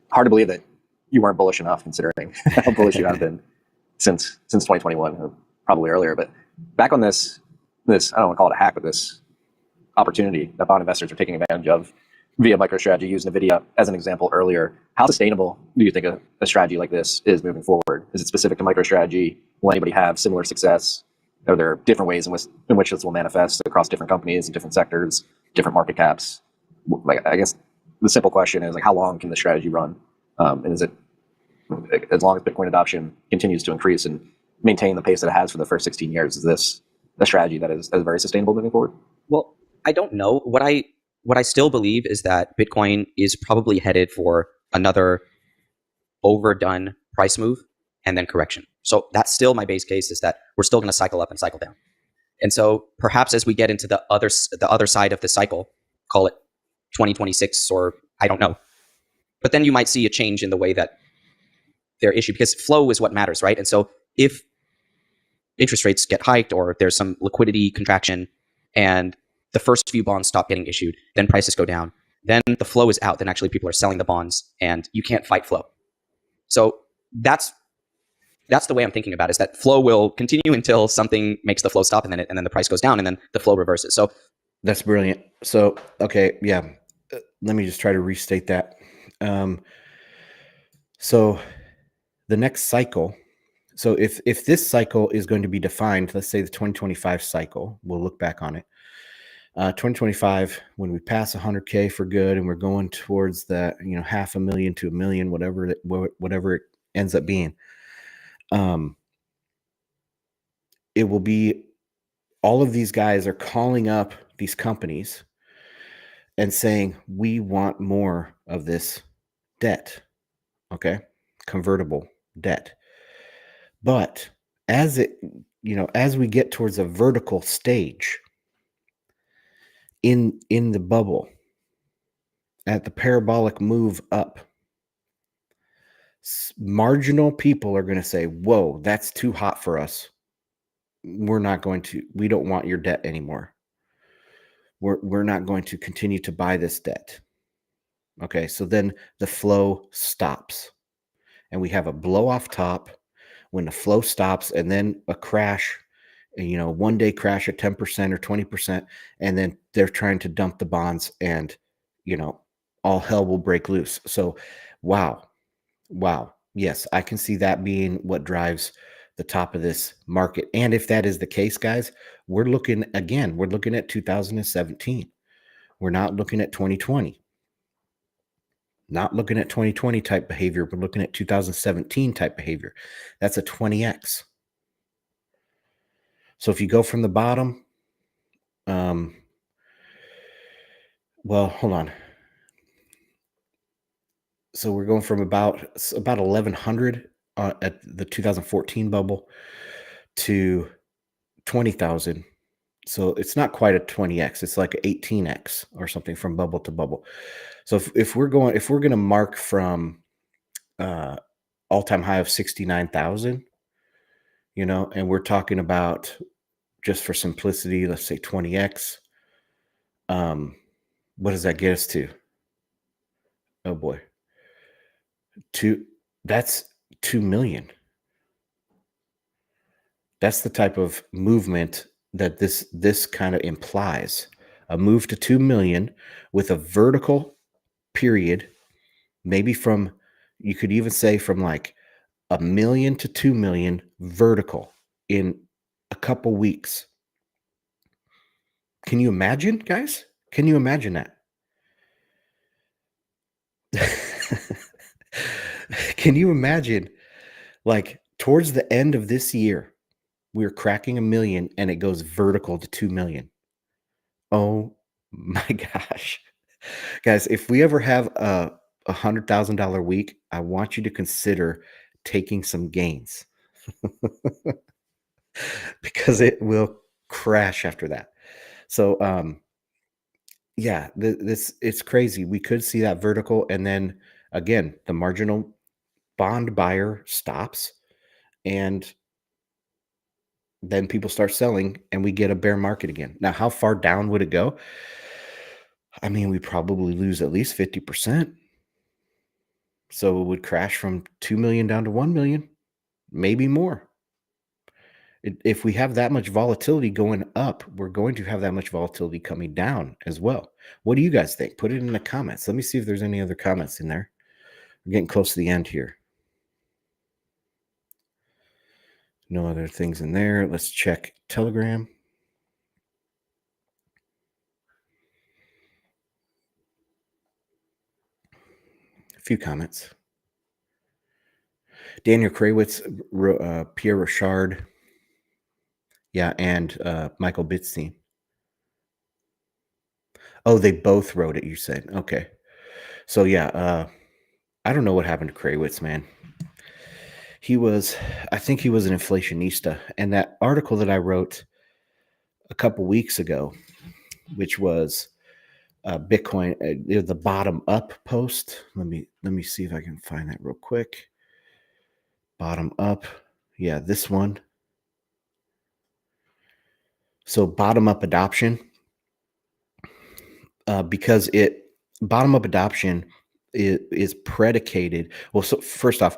Hard to believe that you weren't bullish enough, considering how bullish you have been since 2021, or probably earlier. But back on this I don't want to call it a hack, but this opportunity that bond investors are taking advantage of via MicroStrategy, using NVIDIA as an example earlier. How sustainable do you think a strategy like this is moving forward? Is it specific to MicroStrategy? Will anybody have similar success? Are there different ways in which this will manifest across different companies, different sectors, different market caps? Like, I guess the simple question is, like, how long can the strategy run? And is it, as long as Bitcoin adoption continues to increase and maintain the pace that it has for the first 16 years, is this a strategy that is very sustainable moving forward? Well, I don't know. What I still believe is that Bitcoin is probably headed for another overdone price move and then correction. So that's still my base case, is that we're still going to cycle up and cycle down. And so perhaps as we get into the other side of the cycle, call it 2026, or I don't know. But then you might see a change in the way that they're issued, because flow is what matters, right? And so if interest rates get hiked, or there's some liquidity contraction and the first few bonds stop getting issued, then prices go down. Then the flow is out. Then actually people are selling the bonds, and you can't fight flow. So that's the way I'm thinking about it, is that flow will continue until something makes the flow stop, and then the price goes down, and then the flow reverses. So that's brilliant. So, okay, yeah. Let me just try to restate that. So the next cycle, so if this cycle is going to be defined, let's say the 2025 cycle, we'll look back on it. 2025, when we pass 100K for good, and we're going towards that, $500,000 to $1 million, whatever it ends up being, it will be, all of these guys are calling up these companies and saying, we want more of this debt, okay, convertible debt. But as we get towards a vertical stage in the bubble, at the parabolic move up, marginal people are going to say, whoa, that's too hot for us. We don't want your debt anymore. We're not going to continue to buy this debt. Okay, so then the flow stops, and we have a blow off top when the flow stops, and then a crash, one day crash at 10% or 20%, and then they're trying to dump the bonds, and all hell will break loose. So wow, yes, I can see that being what drives the top of this market. And if that is the case, guys, we're looking at 2017. We're not looking at 2020. Not looking at 2020 type behavior. We're looking at 2017 type behavior. That's a 20x. So if you go from the bottom, well, hold on. So we're going from about 1,100 at the 2014 bubble to 20,000. So it's not quite a 20x. It's like an 18x or something from bubble to bubble. So if we're going to mark from all-time high of 69,000, and we're talking about, just for simplicity, let's say 20x. What does that get us to? Oh boy. That's 2 million. That's the type of movement that this kind of implies. A move to 2 million with a vertical period, maybe you could even say from like 1 million to 2 million vertical in a couple weeks. Can you imagine, guys? Can you imagine that? Can you imagine, like, towards the end of this year, we're cracking 1 million and it goes vertical to 2 million. Oh my gosh. Guys, if we ever have a $100,000 week, I want you to consider taking some gains because it will crash after that. So, yeah, it's crazy. We could see that vertical, and then again, the marginal bond buyer stops, and then people start selling and we get a bear market again. Now, how far down would it go? I mean, we probably lose at least 50%. So it would crash from 2 million down to 1 million, maybe more. If we have that much volatility going up, we're going to have that much volatility coming down as well. What do you guys think? Put it in the comments. Let me see if there's any other comments in there. We're getting close to the end here. No other things in there. Let's check Telegram. A few comments. Daniel Krawitz, Pierre Richard, yeah, and Michael Bitstein. Oh, they both wrote it, you said. Okay. So, yeah, I don't know what happened to Krawitz, man. I think he was an inflationista. And that article that I wrote a couple weeks ago, which was Bitcoin, the bottom up post. Let me see if I can find that real quick. Bottom up. Yeah, this one. So bottom up adoption, because bottom up adoption is predicated. Well, so first off,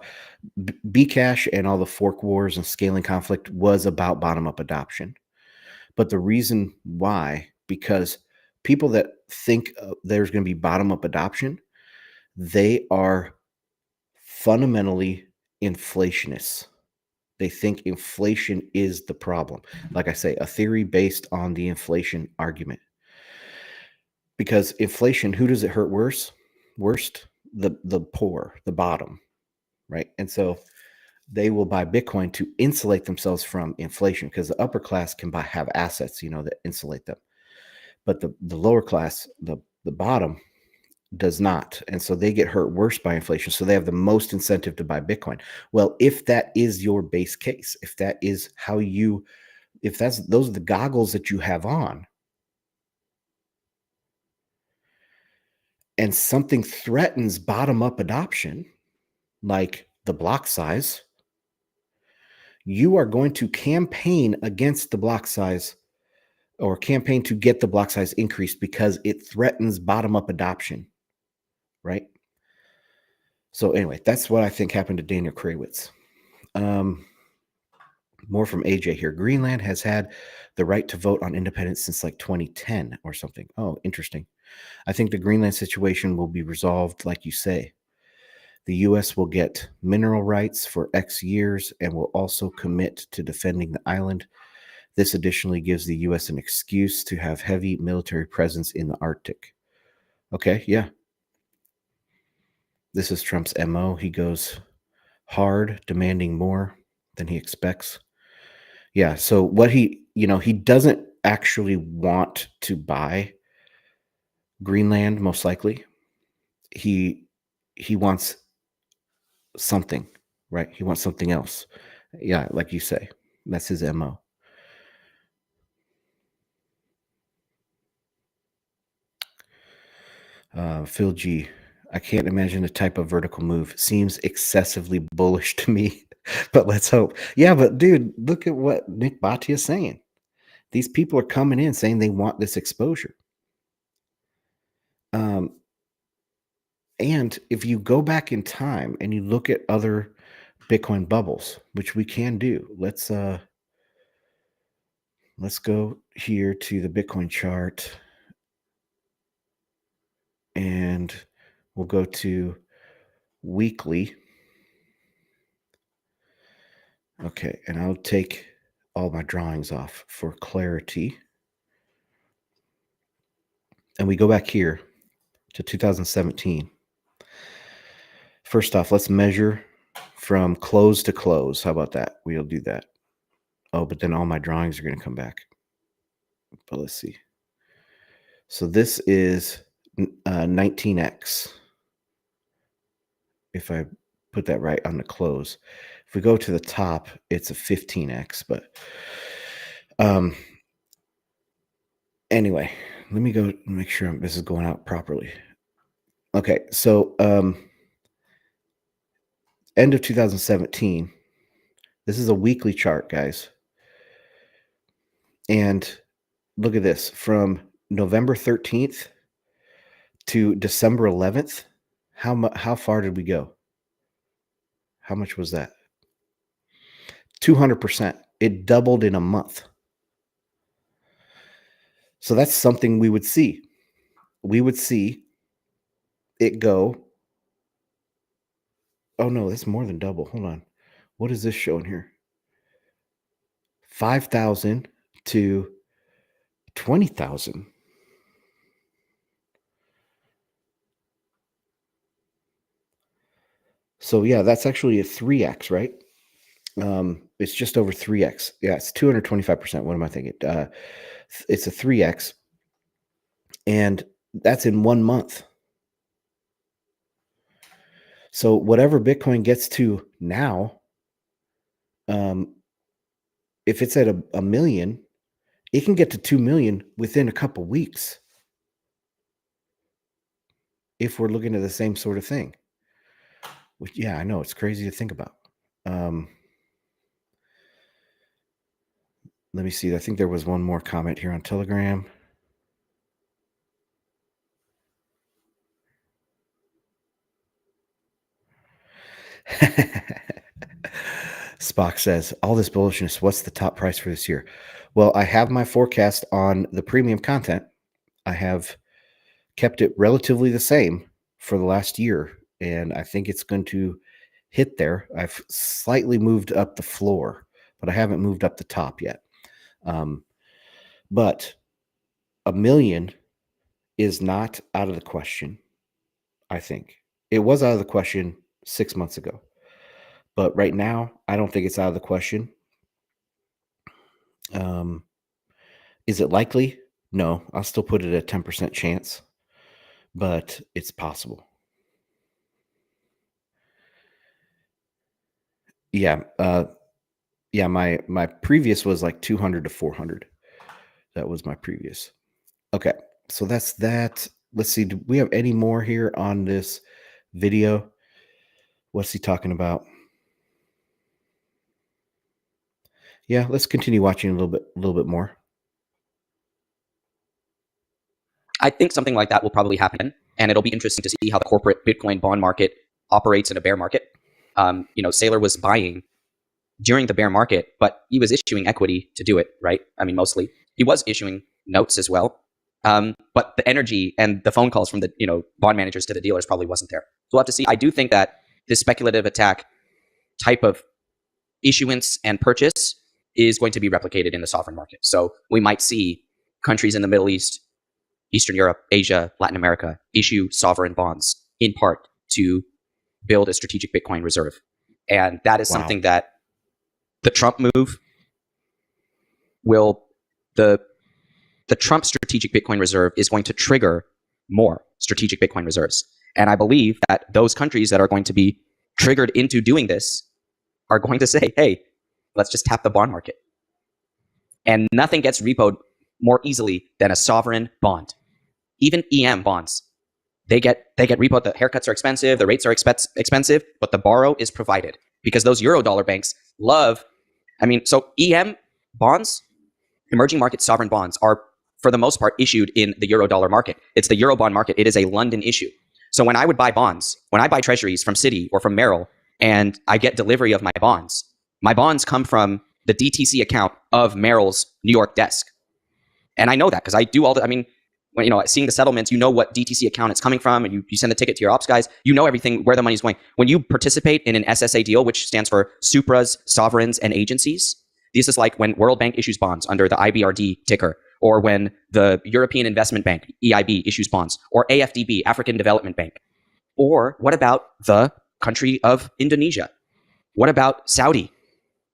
Bcash and all the fork wars and scaling conflict was about bottom up adoption. But the reason why, because people that think there's going to be bottom up adoption, they are fundamentally inflationists. They think inflation is the problem. Like I say, a theory based on the inflation argument. Because inflation, who does it hurt worse? Worst, the poor, the bottom, right? And so they will buy Bitcoin to insulate themselves from inflation, because the upper class can have assets, that insulate them. But the lower class, the bottom, does not. And so they get hurt worse by inflation. So they have the most incentive to buy Bitcoin. Well, if that is your base case, if that is those are the goggles that you have on, and something threatens bottom up adoption, like the block size, you are going to campaign against the block size, or campaign to get the block size increased, because it threatens bottom up adoption, right? So anyway, that's what I think happened to Daniel Krawitz. More from AJ here. Greenland has had the right to vote on independence since like 2010 or something. Oh, interesting. I think the Greenland situation will be resolved like you say. The U.S. will get mineral rights for X years and will also commit to defending the island. This additionally gives the U.S. an excuse to have heavy military presence in the Arctic. Okay, yeah. This is Trump's MO. He goes hard, demanding more than he expects. Yeah, so what he doesn't actually want to buy Greenland, most likely. He wants something, right? He wants something else. Yeah, like you say, that's his MO. Phil G, I can't imagine the type of vertical move. Seems excessively bullish to me, but let's hope. Yeah, but dude, look at what Nick Bhatia is saying. These people are coming in saying they want this exposure. And if you go back in time and you look at other Bitcoin bubbles, which we can do, let's go here to the Bitcoin chart, and we'll go to weekly. Okay, and I'll take all my drawings off for clarity. And we go back here to 2017. First off, let's measure from close to close. How about that? We'll do that. Oh, but then all my drawings are going to come back. But let's see. So this is 19x. If I put that right on the close. If we go to the top, it's a 15x. But anyway, let me go make sure this is going out properly. Okay, so end of 2017, This is a weekly chart, guys. And look at this. From November 13th to December 11th, how far did we go? How much was that? 200%. It doubled in a month. So that's something we would see. We would see it go. Oh no, that's more than double. Hold on. What is this showing here? 5,000 to 20,000. So yeah, that's actually a 3x, right? It's just over 3x. Yeah, it's 225%. What am I thinking? It's a 3x, and that's in 1 month. So whatever Bitcoin gets to now, if it's at a million, it can get to 2 million within a couple weeks. If we're looking at the same sort of thing, which, yeah, I know it's crazy to think about. Let me see. I think there was one more comment here on Telegram. Spock says, all this bullishness, what's the top price for this year? Well, I have my forecast on the premium content. I have kept it relatively the same for the last year, and I think it's going to hit there. I've slightly moved up the floor, but I haven't moved up the top yet. But a million is not out of the question, I think. It was out of the question 6 months ago. But right now, I don't think it's out of the question. Is it likely? No, I'll still put it at 10% chance, but it's possible. Yeah, my previous was like 200 to 400. That was my previous. Okay, so that's that. Let's see, do we have any more here on this video? What's he talking about? Yeah, let's continue watching a little bit more. I think something like that will probably happen, and it'll be interesting to see how the corporate Bitcoin bond market operates in a bear market. Saylor was buying during the bear market, but he was issuing equity to do it, right? I mean, mostly. He was issuing notes as well. But the energy and the phone calls from the bond managers to the dealers probably wasn't there. So we'll have to see. I do think that this speculative attack type of issuance and purchase is going to be replicated in the sovereign market. So we might see countries in the Middle East, Eastern Europe, Asia, Latin America issue sovereign bonds in part to build a strategic Bitcoin reserve. And that is something that the Trump move will, the Trump strategic Bitcoin reserve is going to trigger more strategic Bitcoin reserves. And I believe that those countries that are going to be triggered into doing this are going to say, hey, let's just tap the bond market. And nothing gets repoed more easily than a sovereign bond. Even EM bonds, they get repoed. The haircuts are expensive, the rates are expensive, but the borrow is provided because those Eurodollar banks love. So EM bonds, emerging market sovereign bonds, are for the most part issued in the Eurodollar market. It's the Eurobond market. It is a London issue. So when I would buy bonds, when I buy treasuries from Citi or from Merrill, and I get delivery of my bonds come from the DTC account of Merrill's New York desk. And I know that because I do all the, when seeing the settlements, you know what DTC account it's coming from, and you send the ticket to your ops guys, you know everything, where the money's going. When you participate in an SSA deal, which stands for Supras, Sovereigns, and Agencies, this is like when World Bank issues bonds under the IBRD ticker, or when the European Investment Bank, EIB, issues bonds, or AFDB, African Development Bank. Or what about the country of Indonesia? What about Saudi?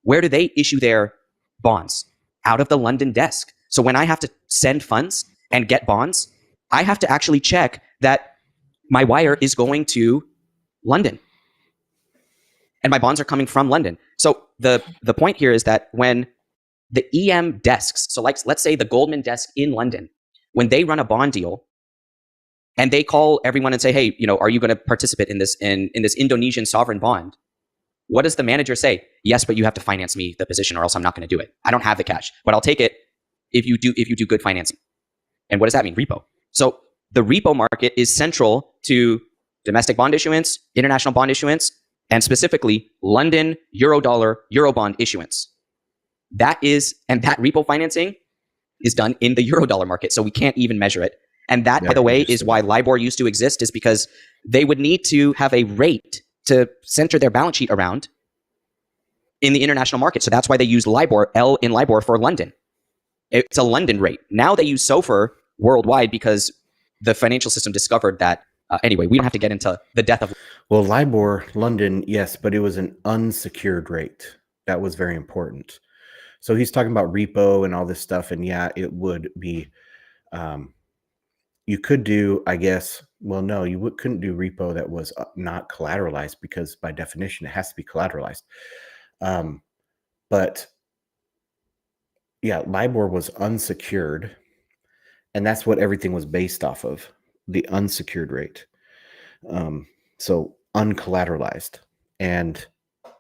Where do they issue their bonds? Out of the London desk. So when I have to send funds and get bonds, I have to actually check that my wire is going to London and my bonds are coming from London. So the point here is that when the EM desks, so like let's say the Goldman desk in London, when they run a bond deal and they call everyone and say, hey, are you going to participate in this Indonesian sovereign bond? what does the manager say? Yes, but you have to finance me the position or else I'm not going to do it. I don't have the cash, but I'll take it if you do good financing. And what does that mean? Repo. So the repo market is central to domestic bond issuance, international bond issuance, and specifically London Eurodollar Eurobond issuance. That repo financing is done in the Eurodollar market, so we can't even measure it. And that, by the way, is why LIBOR used to exist, is because they would need to have a rate to center their balance sheet around in the international market. So that's why they use LIBOR, L in LIBOR for London. It's a London rate. Now they use SOFR worldwide because the financial system discovered that. Anyway, we don't have to get into the death of. Well, LIBOR, London, yes, but it was an unsecured rate. That was very important. So he's talking about repo and all this stuff. And yeah, it would be, you could do, I guess, well, no, couldn't do repo that was not collateralized, because by definition, it has to be collateralized. But yeah, LIBOR was unsecured. And that's what everything was based off of, the unsecured rate. So uncollateralized. And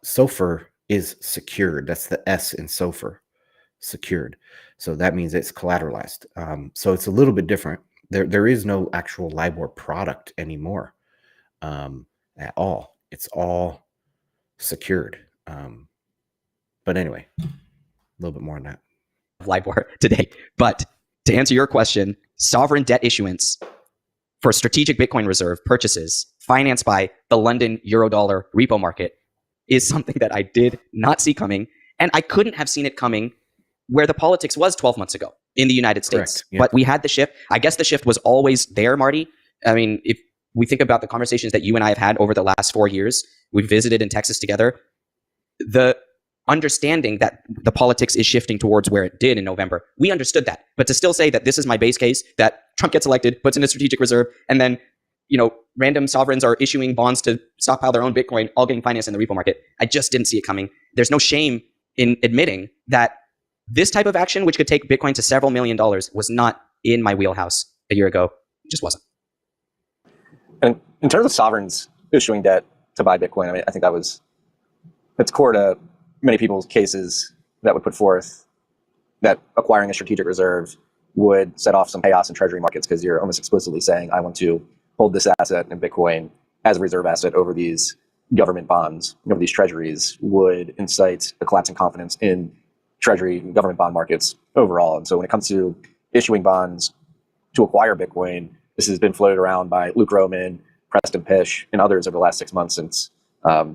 SOFR is secured. That's the S in SOFR, secured. So that means it's collateralized. So it's a little bit different. There is no actual LIBOR product anymore at all. It's all secured. But anyway, a little bit more on that. LIBOR today. But to answer your question, sovereign debt issuance for strategic Bitcoin reserve purchases financed by the London Eurodollar repo market is something that I did not see coming. And I couldn't have seen it coming where the politics was 12 months ago in the United States. Correct, yeah. But we had the shift. I guess the shift was always there, Marty. I mean, if we think about the conversations that you and I have had over the last 4 years, we visited in Texas together, the understanding that the politics is shifting towards where it did in November, we understood that. But to still say that this is my base case, that Trump gets elected, puts in a strategic reserve, and then, random sovereigns are issuing bonds to stockpile their own Bitcoin, all getting financed in the repo market, I just didn't see it coming. There's no shame in admitting that this type of action, which could take Bitcoin to several $1 million, was not in my wheelhouse a year ago. It just wasn't. And in terms of sovereigns issuing debt to buy Bitcoin, I mean, I think it's core to many people's cases that would put forth that acquiring a strategic reserve would set off some chaos in treasury markets, because you're almost explicitly saying, I want to hold this asset in Bitcoin as a reserve asset over these government bonds, over these treasuries, would incite a collapse in confidence in treasury and government bond markets overall. And so when it comes to issuing bonds to acquire Bitcoin, this has been floated around by Luke Roman, Preston Pish, and others over the last 6 months since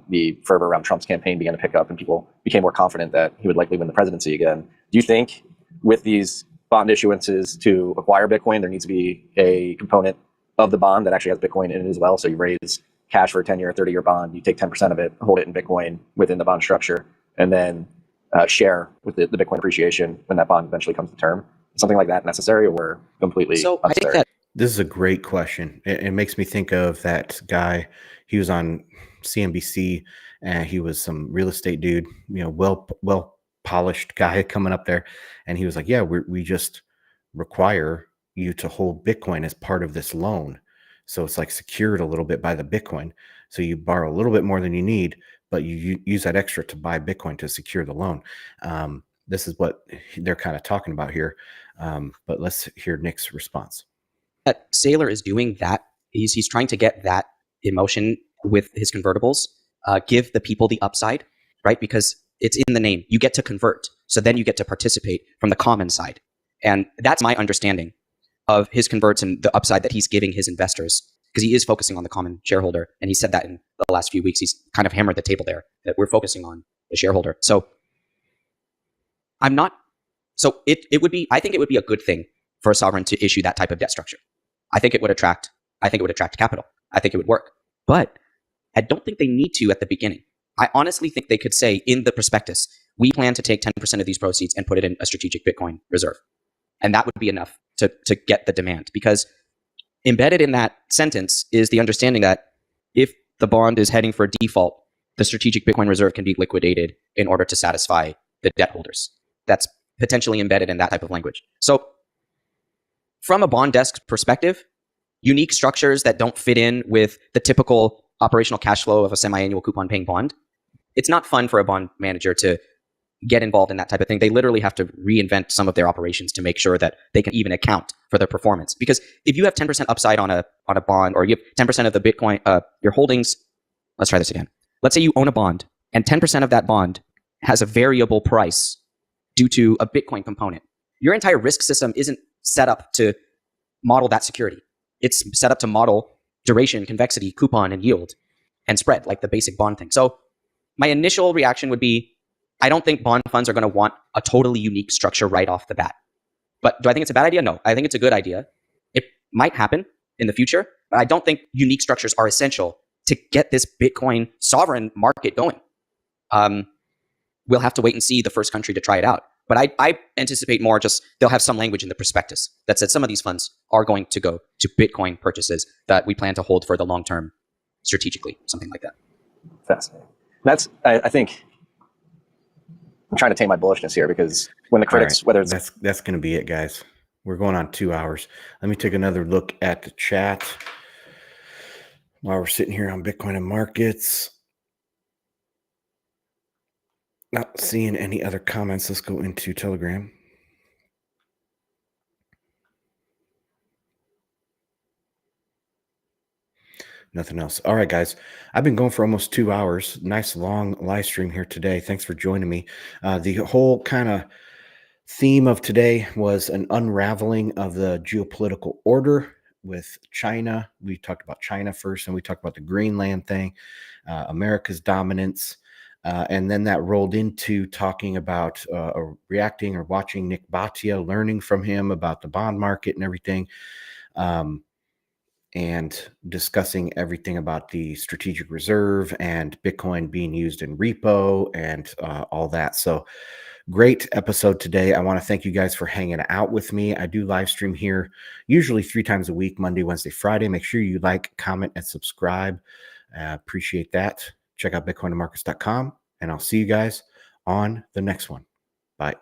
the fervor around Trump's campaign began to pick up and people became more confident that he would likely win the presidency again. Do you think with these bond issuances to acquire Bitcoin, there needs to be a component of the bond that actually has Bitcoin in it as well? So you raise cash for a 10-year, 30-year bond, you take 10% of it, hold it in Bitcoin within the bond structure, and then share with the Bitcoin appreciation when that bond eventually comes to term. Something like that necessary, or completely So absurd? I think that This is a great question. It makes me think of that guy. He was on CNBC, and he was some real estate dude, well polished guy coming up there, and he was like, "Yeah, we just require you to hold Bitcoin as part of this loan, so it's like secured a little bit by the Bitcoin. So you borrow a little bit more than you need, but you use that extra to buy Bitcoin to secure the loan." This is what they're kind of talking about here. But let's hear Nick's response. that Saylor is doing that. He's trying to get that emotion with his convertibles, give the people the upside, right? Because it's in the name. You get to convert. So then you get to participate from the common side. And that's my understanding of his converts and the upside that he's giving his investors, because he is focusing on the common shareholder. And he said that in the last few weeks. He's kind of hammered the table there, that we're focusing on the shareholder. So it would be, I think it would be a good thing for a sovereign to issue that type of debt structure. I think it would attract capital. I think it would work. But I don't think they need to at the beginning. I honestly think they could say in the prospectus, we plan to take 10% of these proceeds and put it in a strategic Bitcoin reserve. And that would be enough to get the demand, because embedded in that sentence is the understanding that if the bond is heading for default, the strategic Bitcoin reserve can be liquidated in order to satisfy the debt holders. That's potentially embedded in that type of language. So from a bond desk perspective, unique structures that don't fit in with the typical operational cash flow of a semi-annual coupon paying bond it's not fun for a bond manager to get involved in that type of thing. They literally have to reinvent some of their operations to make sure that they can even account for their performance. Because if you have 10% upside on a bond, or you have 10% of the Bitcoin, your holdings, let's try this again. Let's say you own a bond and 10% of that bond has a variable price due to a Bitcoin component. Your entire risk system isn't set up to model that security. It's set up to model duration, convexity, coupon, and yield, and spread, like the basic bond thing. So my initial reaction would be, I don't think bond funds are going to want a totally unique structure right off the bat. But do I think it's a bad idea? No, I think it's a good idea. It might happen in the future, but I don't think unique structures are essential to get this Bitcoin sovereign market going. We'll have to wait and see the first country to try it out. But I anticipate more just they'll have some language in the prospectus that said some of these funds are going to go to Bitcoin purchases that we plan to hold for the long term strategically, something like that. Fascinating. That's, I think, I'm trying to tame my bullishness here, because when the critics, whether it's that's going to be it, guys. We're going on 2 hours. Let me take another look at the chat while we're sitting here on Bitcoin and markets. Not seeing any other comments. Let's go into Telegram. Nothing else. All right, guys. I've been going for almost 2 hours. Nice long live stream here today. Thanks for joining me. The whole kind of theme of today was an unraveling of the geopolitical order with China. We talked about China first, and we talked about the Greenland thing, America's dominance. And then that rolled into talking about reacting or watching Nick Bhatia, learning from him about the bond market and everything, and discussing everything about the strategic reserve and Bitcoin being used in repo and all that. So great episode today. I want to thank you guys for hanging out with me. I do live stream here usually 3 times a week, Monday, Wednesday, Friday. Make sure you like, comment, and subscribe. Appreciate that. Check out bitcoinandmarkets.com, and I'll see you guys on the next one. Bye.